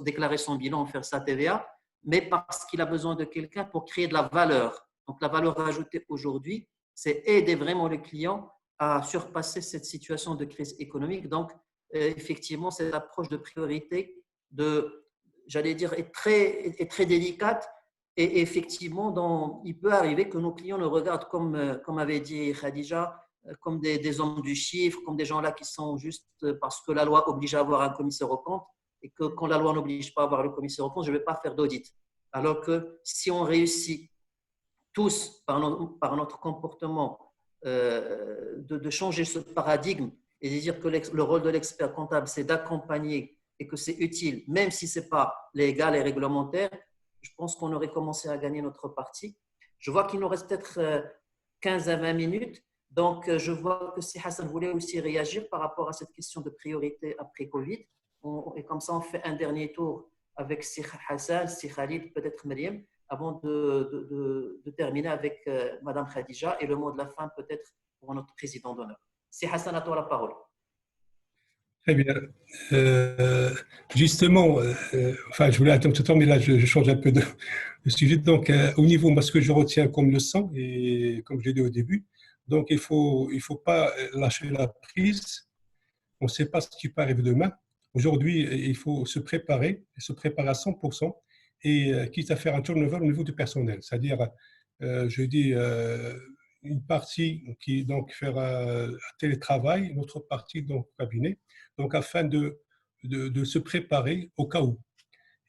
déclarer son bilan, faire sa TVA, mais parce qu'il a besoin de quelqu'un pour créer de la valeur. Donc, la valeur ajoutée aujourd'hui, c'est aider vraiment le client à surpasser cette situation de crise économique. Donc, effectivement, cette approche de priorité, j'allais dire, est très délicate. Et effectivement, il peut arriver que nos clients nous regardent, comme avait dit Khadija, comme des hommes du chiffre, comme des gens là qui sont juste parce que la loi oblige à avoir un commissaire aux comptes et que quand la loi n'oblige pas à avoir le commissaire aux comptes, je ne vais pas faire d'audit. Alors que si on réussit tous par notre comportement de changer ce paradigme et de dire que le rôle de l'expert comptable, c'est d'accompagner et que c'est utile, même si ce n'est pas légal et réglementaire, je pense qu'on aurait commencé à gagner notre partie. Je vois qu'il nous reste peut-être 15 à 20 minutes. Donc, je vois que si Hassan voulait aussi réagir par rapport à cette question de priorité après Covid. Et comme ça, on fait un dernier tour avec si Hassan, si Khalid, peut-être Myriam, avant de terminer avec Madame Khadija et le mot de la fin peut-être pour notre président d'honneur. Si Hassan, à toi la parole. Très bien. Justement, enfin, je voulais attendre tout le temps, mais là, je change un peu de sujet. Donc, au niveau, moi, ce que je retiens comme leçon, et comme je l'ai dit au début, donc il faut pas lâcher la prise. On ne sait pas ce qui peut arriver demain. Aujourd'hui, il faut se préparer à 100%, et quitte à faire un turnover au niveau du personnel. C'est-à-dire, je dis, une partie qui donc fera un télétravail, une autre partie donc cabinet, donc afin de se préparer au cas où.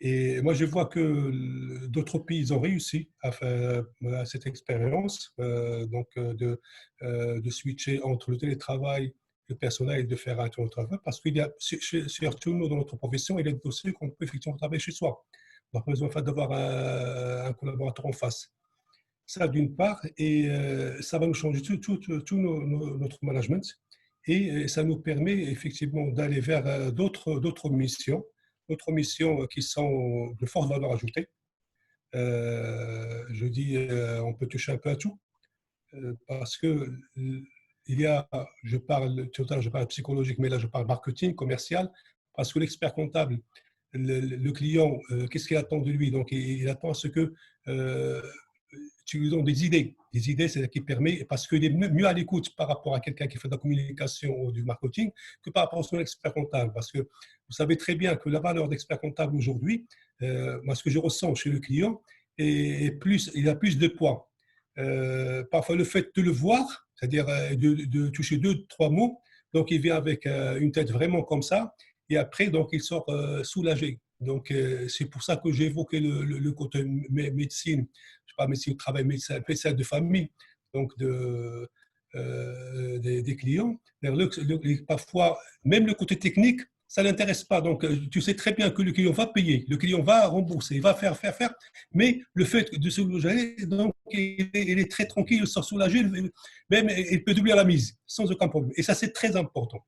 Et moi, je vois que d'autres pays ont réussi à faire à cette expérience, de switcher entre le télétravail, le personnel, et de faire un tour de travail, parce qu'il y a, surtout nous, dans notre profession, il y a des dossiers qu'on peut effectivement travailler chez soi. On n'a pas besoin d'avoir un collaborateur en face. Ça, d'une part, et ça va nous changer tout notre management, et ça nous permet effectivement d'aller vers d'autres missions qui sont de forte valeur ajoutée. Je dis, on peut toucher un peu à tout, parce que il y a, tout à l'heure, je parle psychologique, mais là, je parle marketing, commercial, parce que l'expert comptable, le client, qu'est-ce qu'il attend de lui? Donc, il attend à ce que tu lui donnes des idées. Des idées, c'est ce qui permet, parce qu'il est mieux à l'écoute par rapport à quelqu'un qui fait de la communication ou du marketing que par rapport à son expert comptable. Parce que vous savez très bien que la valeur d'expert comptable aujourd'hui, moi, ce que je ressens chez le client, il a plus de poids. Parfois, le fait de le voir, c'est-à-dire de toucher 2, 3 mots, donc il vient avec une tête vraiment comme ça, et après, donc, il sort soulagé. Donc, c'est pour ça que j'ai évoqué le côté médecine, je sais pas, médecine du travail, médecin de famille, donc des clients. Parfois, même le côté technique, ça ne l'intéresse pas. Donc, tu sais très bien que le client va payer, le client va rembourser, il va faire. Mais le fait de se soulager, donc, il est très tranquille, il sort soulagé, même il peut doubler la mise sans aucun problème. Et ça, c'est très important.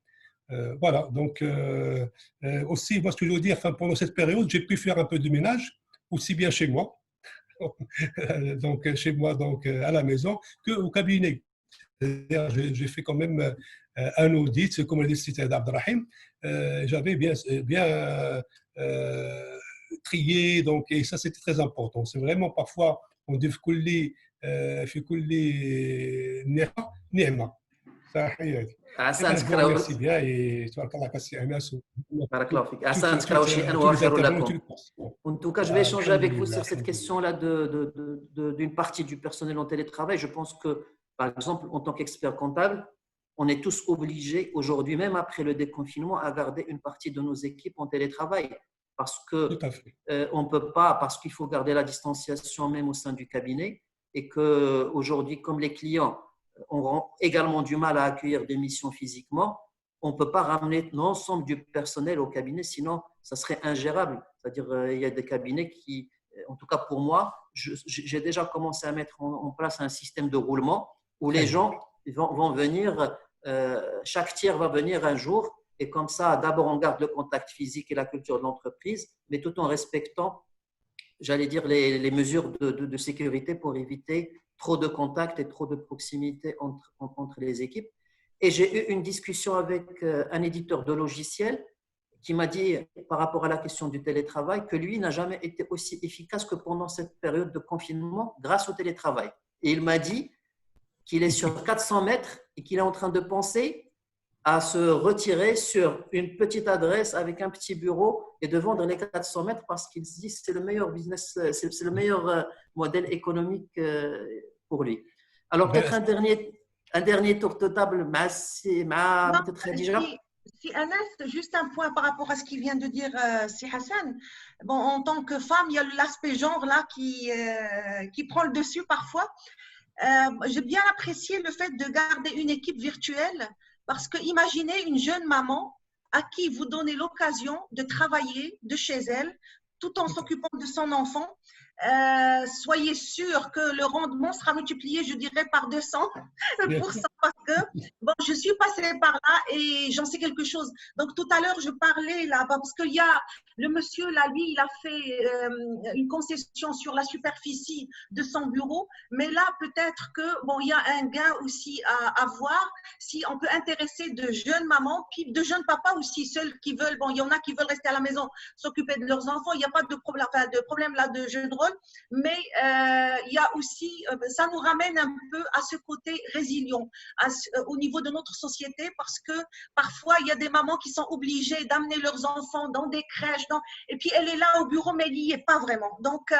Voilà, donc aussi, moi, ce que je veux dire, enfin, pendant cette période, j'ai pu faire un peu de ménage, aussi bien chez moi, donc chez moi, donc à la maison, qu'au cabinet. J'ai fait quand même un audit, comme l'a dit Cité d'Abdrahim. J'avais bien trié, donc, et ça, c'était très important. C'est vraiment parfois, on dit في كل نعمة. أحسنت Je vous remercie كراوي. bien et tu vas passer un بارك الله فيك. أحسنت كراوي. شيئا وخير لكم. En tout cas, je vais échanger avec vous sur cette question-là d'une partie du personnel en télétravail. Je pense que, par exemple, en tant qu'expert comptable, on est tous obligés aujourd'hui, même après le déconfinement, à garder une partie de nos équipes en télétravail. Parce qu'on ne peut pas, parce qu'il faut garder la distanciation même au sein du cabinet. Et qu'aujourd'hui, comme les clients auront également du mal à accueillir des missions physiquement, on ne peut pas ramener l'ensemble du personnel au cabinet, sinon ça serait ingérable. C'est-à-dire, il y a des cabinets qui, en tout cas pour moi, j'ai déjà commencé à mettre en place un système de roulement où les gens vont venir, chaque tiers va venir un jour, et comme ça, d'abord on garde le contact physique et la culture de l'entreprise, mais tout en respectant, j'allais dire, les mesures de sécurité pour éviter trop de contacts et trop de proximité entre les équipes. Et j'ai eu une discussion avec un éditeur de logiciels qui m'a dit, par rapport à la question du télétravail, que lui n'a jamais été aussi efficace que pendant cette période de confinement grâce au télétravail. Et il m'a dit qu'il est sur 400 mètres et qu'il est en train de penser à se retirer sur une petite adresse avec un petit bureau et de vendre les 400 mètres parce qu'il se dit que c'est le meilleur business, c'est le meilleur modèle économique pour lui. Alors, peut-être un dernier tour de table, peut-être Khadija. Si Anas, juste un point par rapport à ce qu'il vient de dire si Hassan. Bon, en tant que femme, il y a l'aspect genre là qui prend le dessus parfois. J'ai bien apprécié le fait de garder une équipe virtuelle parce que imaginez une jeune maman à qui vous donnez l'occasion de travailler de chez elle tout en s'occupant de son enfant. soyez sûr que le rendement sera multiplié, je dirais, par 200 pour ça, parce que bon, je suis passée par là et j'en sais quelque chose. Donc, tout à l'heure, je parlais là, parce qu'il y a le monsieur là, lui, il a fait une concession sur la superficie de son bureau, mais là, peut-être que bon, il y a un gain aussi à voir si on peut intéresser de jeunes mamans, puis de jeunes papas aussi, ceux qui veulent, bon, il y en a qui veulent rester à la maison, s'occuper de leurs enfants, il n'y a pas de problème, enfin, de problème là de jeu de rôle, mais il y a aussi, ça nous ramène un peu à ce côté résilient au niveau de notre société, parce que parfois, il y a des mamans qui sont obligées d'amener leurs enfants dans des crèches, et puis elle est là au bureau, mais elle n'y est pas vraiment. Donc,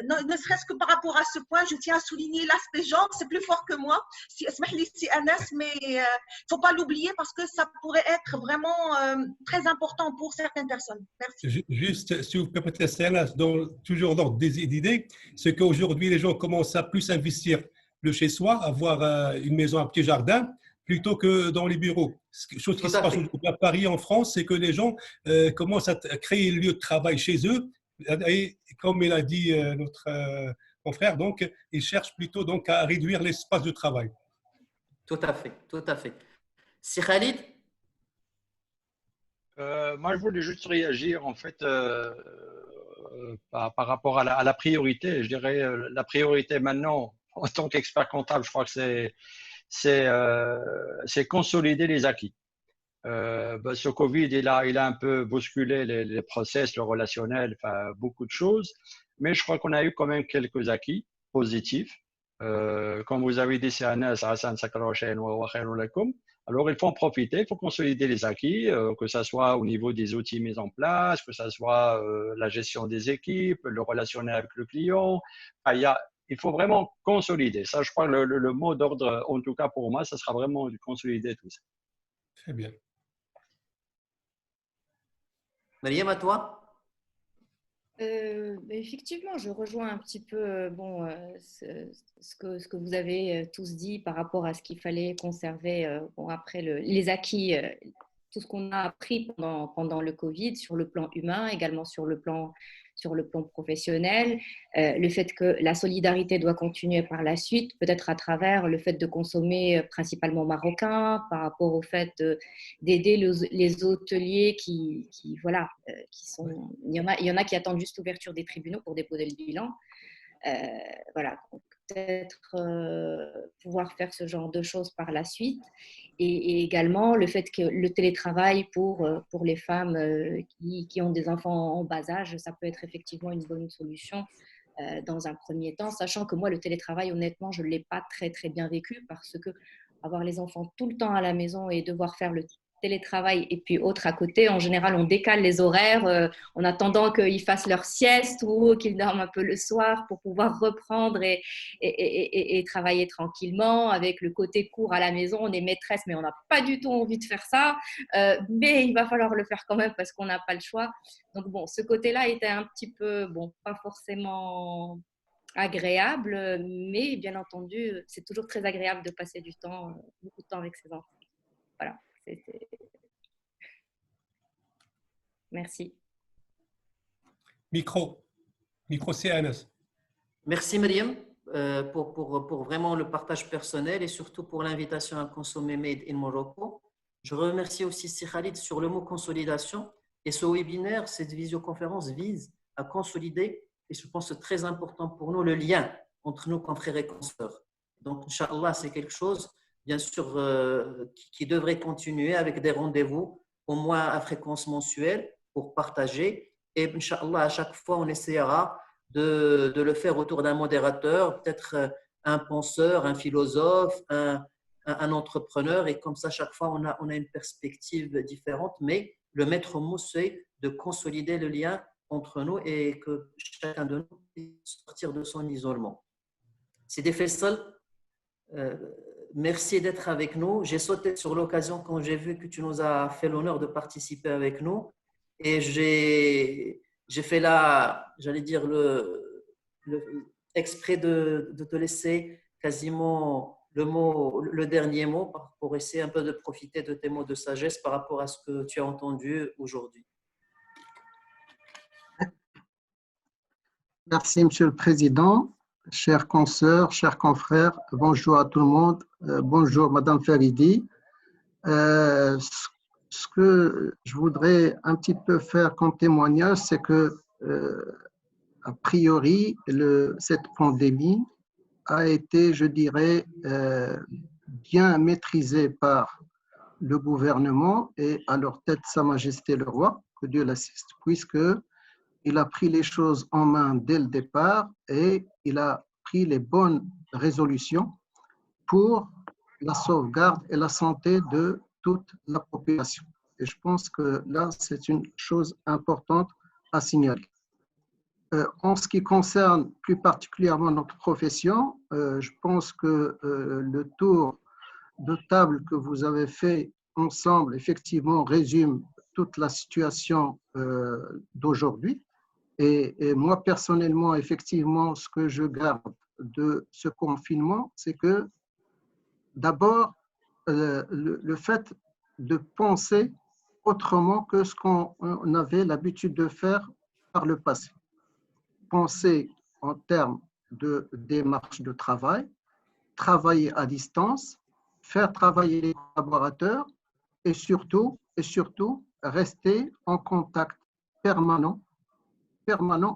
ne serait-ce que par rapport à ce point, je tiens à souligner l'aspect genre, c'est plus fort que moi, mais il ne faut pas l'oublier parce que ça pourrait être vraiment très important pour certaines personnes. Merci. Juste, si vous permettez, toujours dans des idées, c'est qu'aujourd'hui, les gens commencent à plus investir le chez-soi, avoir une maison, un petit jardin, plutôt que dans les bureaux. Chose qui se passe aujourd'hui à Paris, en France, c'est que les gens commencent à créer le lieu de travail chez eux. Et comme il a dit notre confrère, donc, ils cherchent plutôt donc, à réduire l'espace de travail. Tout à fait, tout à fait. Si Khalid? Moi, je voulais juste réagir en fait par rapport à la priorité. Je dirais la priorité maintenant, en tant qu'expert comptable, je crois que c'est consolider les acquis. Ce Covid, il a un peu bousculé les process, le relationnel, enfin, beaucoup de choses. Mais je crois qu'on a eu quand même quelques acquis positifs. Comme vous avez dit, c'est Anas, Hassan, Sakaroshen, wa khairun lakum. Alors, il faut en profiter, il faut consolider les acquis, que ce soit au niveau des outils mis en place, que ce soit la gestion des équipes, le relationnel avec le client. Enfin, il faut vraiment consolider. Ça, je crois que le mot d'ordre, en tout cas pour moi, ça sera vraiment de consolider tout ça. Très bien. Mariam, à toi? Effectivement, je rejoins un petit peu ce que vous avez tous dit par rapport à ce qu'il fallait conserver après les acquis, tout ce qu'on a appris pendant le Covid sur le plan humain, également sur le plan professionnel, le fait que la solidarité doit continuer par la suite, peut-être à travers le fait de consommer principalement marocain, par rapport au fait d'aider les hôteliers qui sont… Il y en a qui attendent juste l'ouverture des tribunaux pour déposer le bilan. Voilà, donc peut-être pouvoir faire ce genre de choses par la suite. Et également le fait que le télétravail pour les femmes qui ont des enfants en bas âge, ça peut être effectivement une bonne solution dans un premier temps, sachant que moi, le télétravail, honnêtement, je ne l'ai pas très, très bien vécu parce que avoir les enfants tout le temps à la maison et devoir faire le télétravail et puis autre à côté, en général, on décale les horaires en attendant qu'ils fassent leur sieste ou qu'ils dorment un peu le soir pour pouvoir reprendre et travailler tranquillement. Avec le côté cours à la maison, on est maîtresse, mais on n'a pas du tout envie de faire ça. Mais il va falloir le faire quand même parce qu'on n'a pas le choix. Donc bon, ce côté-là était un petit peu, pas forcément agréable, mais bien entendu, c'est toujours très agréable de passer beaucoup de temps avec ses enfants. Voilà. Merci. Micro, c'est Anas. Merci Mariam pour vraiment le partage personnel et surtout pour l'invitation à consommer Made in Morocco. Je remercie aussi Khalid sur le mot consolidation. Et ce webinaire, cette visioconférence vise à consolider, et je pense que c'est très important pour nous, le lien entre nos confrères et consoeurs. Donc, Inch'Allah, c'est quelque chose, bien sûr, qui devrait continuer avec des rendez-vous, au moins à fréquence mensuelle, pour partager. Et Inch'Allah, à chaque fois, on essaiera de le faire autour d'un modérateur, peut-être un penseur, un philosophe, un entrepreneur. Et comme ça, chaque fois, on a une perspective différente. Mais le maître mot, c'est de consolider le lien entre nous et que chacun de nous puisse sortir de son isolement. Sidi Faisal, merci d'être avec nous. J'ai sauté sur l'occasion quand j'ai vu que tu nous as fait l'honneur de participer avec nous. Et j'ai fait j'allais dire, exprès de te laisser quasiment le dernier mot pour essayer un peu de profiter de tes mots de sagesse par rapport à ce que tu as entendu aujourd'hui. Merci, Monsieur le Président. Chers consoeurs, chers confrères, bonjour à tout le monde. Bonjour, Madame Faridi. Ce que je voudrais un petit peu faire comme témoignage, c'est que, a priori, cette pandémie a été, je dirais, bien maîtrisée par le gouvernement et à leur tête Sa Majesté le Roi, que Dieu l'assiste, puisqu'il a pris les choses en main dès le départ et il a pris les bonnes résolutions pour la sauvegarde et la santé de toute la population. Et je pense que là, c'est une chose importante à signaler. En ce qui concerne plus particulièrement notre profession, je pense que le tour de table que vous avez fait ensemble, effectivement, résume toute la situation d'aujourd'hui. Et moi, personnellement, effectivement, ce que je garde de ce confinement, c'est que d'abord, le fait de penser autrement que ce qu'on avait l'habitude de faire par le passé. Penser en termes de démarche de travail, travailler à distance, faire travailler les collaborateurs et surtout rester en contact permanent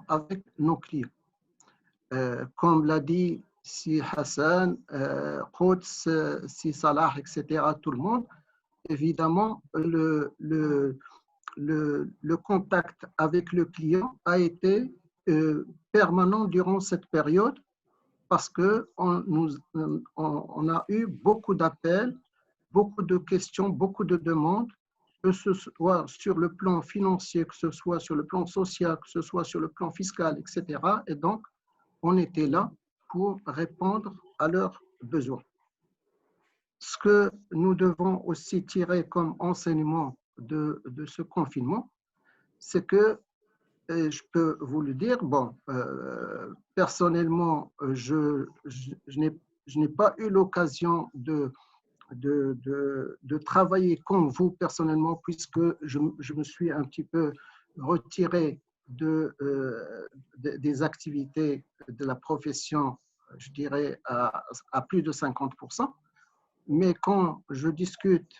avec nos clients. Comme l'a dit Si Hassan, Quds, Si Salah, etc., tout le monde, évidemment, le contact avec le client a été permanent durant cette période parce qu'on a eu beaucoup d'appels, beaucoup de questions, beaucoup de demandes, que ce soit sur le plan financier, que ce soit sur le plan social, que ce soit sur le plan fiscal, etc. Et donc, on était là pour répondre à leurs besoins. Ce que nous devons aussi tirer comme enseignement de ce confinement, c'est que, je peux vous le dire, bon, personnellement, je n'ai pas eu l'occasion de travailler comme vous personnellement, puisque je me suis un petit peu retiré des activités de la profession, je dirais, à plus de 50%. Mais quand je discute,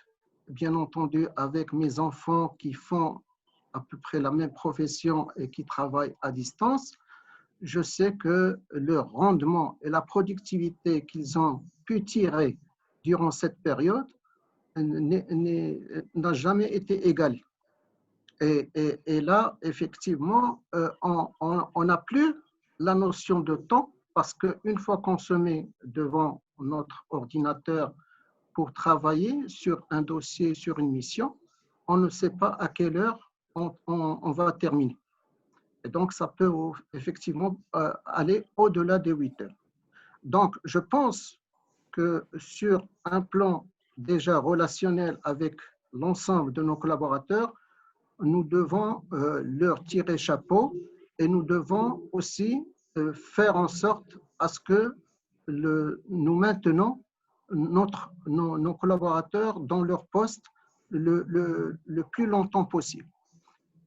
bien entendu, avec mes enfants qui font à peu près la même profession et qui travaillent à distance, je sais que leur rendement et la productivité qu'ils ont pu tirer durant cette période n'a jamais été égalée. Et là, effectivement, on n'a plus la notion de temps parce qu'une fois qu'on se met devant notre ordinateur pour travailler sur un dossier, sur une mission, on ne sait pas à quelle heure on va terminer. Et donc, ça peut effectivement aller au-delà des 8 heures. Donc, je pense que sur un plan déjà relationnel avec l'ensemble de nos collaborateurs, nous devons leur tirer chapeau et nous devons aussi faire en sorte à ce que nous maintenons nos collaborateurs dans leur poste le plus longtemps possible.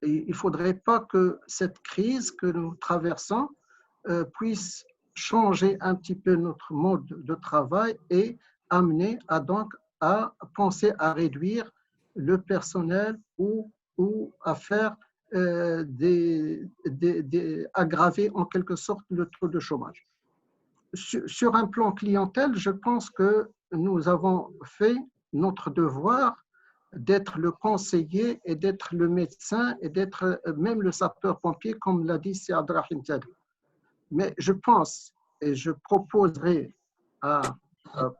Et il ne faudrait pas que cette crise que nous traversons puisse changer un petit peu notre mode de travail et amener à penser à réduire le personnel ou à faire aggraver en quelque sorte le taux de chômage. Sur un plan clientèle, je pense que nous avons fait notre devoir d'être le conseiller et d'être le médecin et d'être même le sapeur-pompier, comme l'a dit Si Abdelrahim Diallo. Mais je pense, et je proposerai à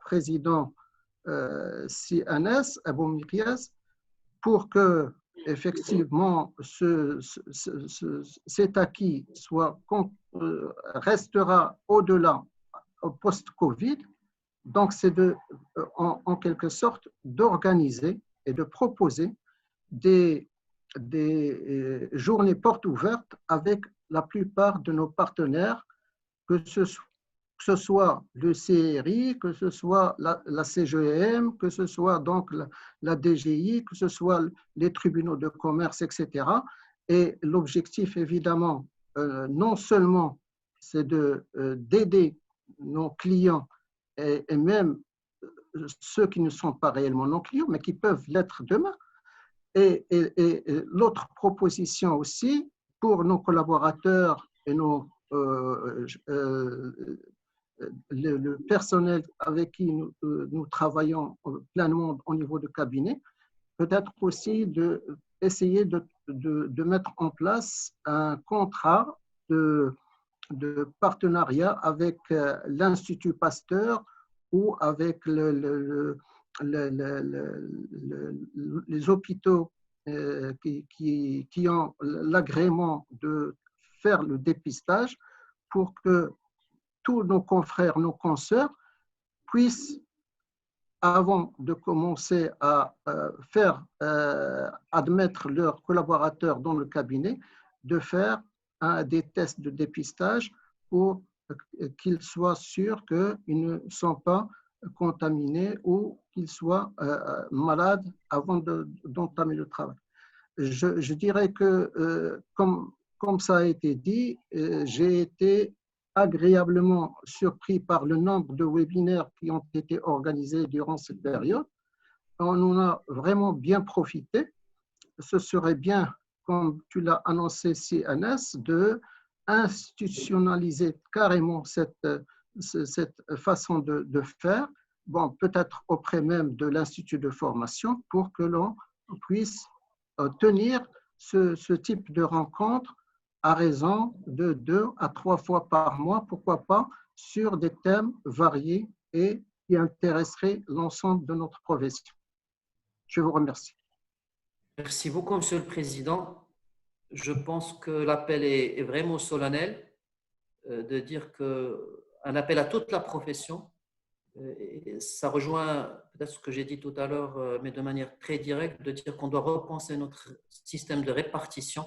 président Si Anas Abou Miqyas, pour que effectivement cet acquis restera au-delà au post-Covid. Donc, c'est en quelque sorte d'organiser et de proposer des journées portes ouvertes avec la plupart de nos partenaires, que ce soit le CRI, que ce soit la CGM, que ce soit donc la DGI, que ce soit les tribunaux de commerce, etc. Et l'objectif, évidemment, non seulement c'est d'aider nos clients et même ceux qui ne sont pas réellement nos clients, mais qui peuvent l'être demain. Et l'autre proposition aussi, pour nos collaborateurs et le personnel avec qui nous travaillons pleinement au niveau du cabinet, peut-être aussi d'essayer de mettre en place un contrat de partenariat avec l'Institut Pasteur ou avec les hôpitaux qui ont l'agrément de faire le dépistage pour que tous nos confrères, nos consoeurs puissent, avant de commencer à faire admettre leurs collaborateurs dans le cabinet, de faire des tests de dépistage pour qu'ils soient sûrs qu'ils ne sont pas contaminés ou qu'ils soient malades avant d'entamer le travail. Je dirais que, comme ça a été dit, j'ai été agréablement surpris par le nombre de webinaires qui ont été organisés durant cette période. On en a vraiment bien profité. Ce serait bien, comme tu l'as annoncé, CNS, de institutionnaliser carrément cette façon de faire, bon, peut-être auprès même de l'Institut de formation, pour que l'on puisse tenir ce type de rencontre à raison de 2 à 3 fois par mois, pourquoi pas, sur des thèmes variés et qui intéresseraient l'ensemble de notre profession. Je vous remercie. Merci beaucoup, Monsieur le Président. Je pense que l'appel est vraiment solennel, de dire qu'un appel à toute la profession. Et ça rejoint peut-être ce que j'ai dit tout à l'heure, mais de manière très directe, de dire qu'on doit repenser notre système de répartition,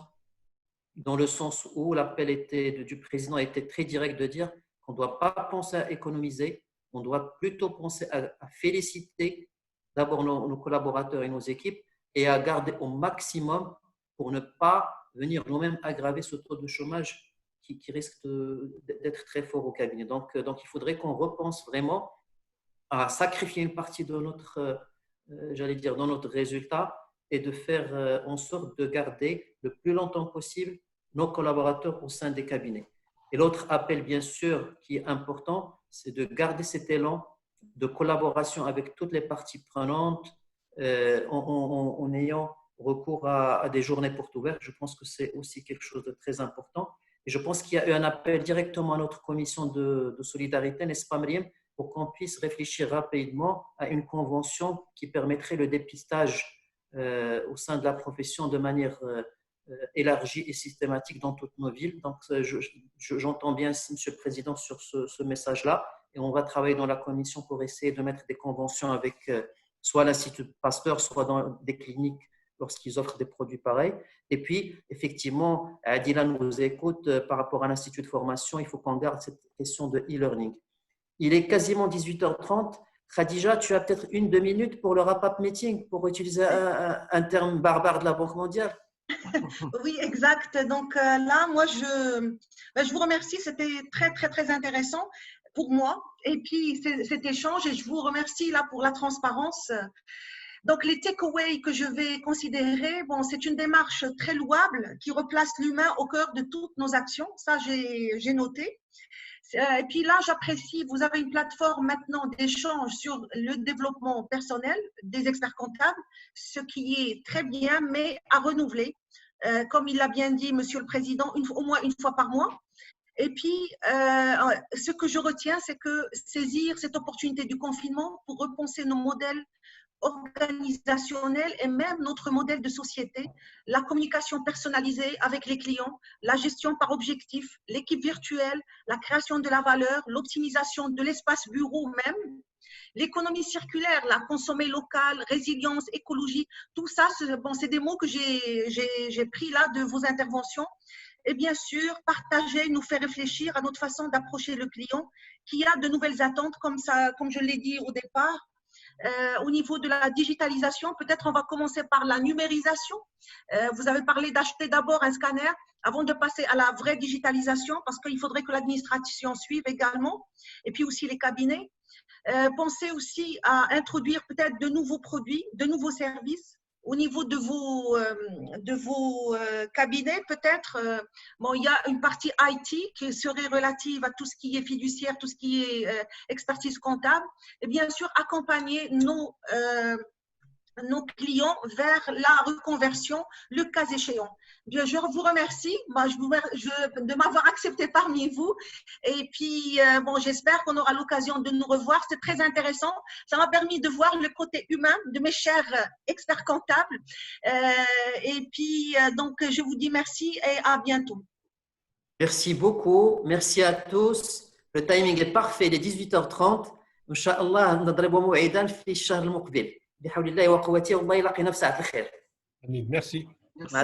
dans le sens où l'appel du président était très direct de dire qu'on ne doit pas penser à économiser, on doit plutôt penser à féliciter d'abord nos collaborateurs et nos équipes et à garder au maximum pour ne pas venir nous-mêmes aggraver ce taux de chômage qui risque d'être très fort au cabinet. Donc il faudrait qu'on repense vraiment à sacrifier une partie de notre, dans notre résultat et de faire en sorte de garder le plus longtemps possible nos collaborateurs au sein des cabinets. Et l'autre appel, bien sûr, qui est important, c'est de garder cet élan de collaboration avec toutes les parties prenantes en ayant recours à des journées portes ouvertes. Je pense que c'est aussi quelque chose de très important. Et je pense qu'il y a eu un appel directement à notre commission de solidarité, n'est-ce pas, Myriam, pour qu'on puisse réfléchir rapidement à une convention qui permettrait le dépistage au sein de la profession de manière élargie et systématique dans toutes nos villes. Donc, j'entends bien, Monsieur le Président, sur ce message-là, et on va travailler dans la commission pour essayer de mettre des conventions avec soit l'Institut Pasteur, soit dans des cliniques lorsqu'ils offrent des produits pareils. Et puis, effectivement, Adila nous écoute par rapport à l'Institut de formation, il faut qu'on garde cette question de e-learning. Il est quasiment 18h30. Khadija, tu as peut-être 1-2 minutes pour le wrap-up meeting, pour utiliser un terme barbare de la Banque mondiale. Oui, exact. Donc là, moi, je vous remercie. C'était très, très, très intéressant pour moi. Et puis, cet échange, et je vous remercie là pour la transparence. Donc, les takeaways que je vais considérer, bon, c'est une démarche très louable qui replace l'humain au cœur de toutes nos actions. Ça, j'ai noté. Et puis là, j'apprécie, vous avez une plateforme maintenant d'échange sur le développement personnel des experts comptables, ce qui est très bien, mais à renouveler. Comme il l'a bien dit, Monsieur le Président, au moins une fois par mois. Et puis, ce que je retiens, c'est que saisir cette opportunité du confinement pour repenser nos modèles organisationnels et même notre modèle de société, la communication personnalisée avec les clients, la gestion par objectif, l'équipe virtuelle, la création de la valeur, l'optimisation de l'espace bureau même, l'économie circulaire, la consommer locale, résilience, écologie, tout ça, c'est des mots que j'ai pris là de vos interventions. Et bien sûr, partager nous fait réfléchir à notre façon d'approcher le client qui a de nouvelles attentes, comme je l'ai dit au départ. Au niveau de la digitalisation, peut-être on va commencer par la numérisation. Vous avez parlé d'acheter d'abord un scanner avant de passer à la vraie digitalisation, parce qu'il faudrait que l'administration suive également, et puis aussi les cabinets. Pensez aussi à introduire peut-être de nouveaux produits, de nouveaux services au niveau de vos cabinets, peut-être. Bon, il y a une partie IT qui serait relative à tout ce qui est fiduciaire, tout ce qui est expertise comptable, et bien sûr accompagner nos clients vers la reconversion, le cas échéant. Bien, je vous remercie de m'avoir accepté parmi vous. Et puis, bon, j'espère qu'on aura l'occasion de nous revoir. C'est très intéressant. Ça m'a permis de voir le côté humain de mes chers experts comptables. Et puis, donc, je vous dis merci et à bientôt. Merci beaucoup. Merci à tous. Le timing est parfait. Il est 18h30. Inch'Allah, نضرب موعدا في الشهر المقبل. بحول الله وقوته والله يلاقينا في ساعة الخير. Merci. مع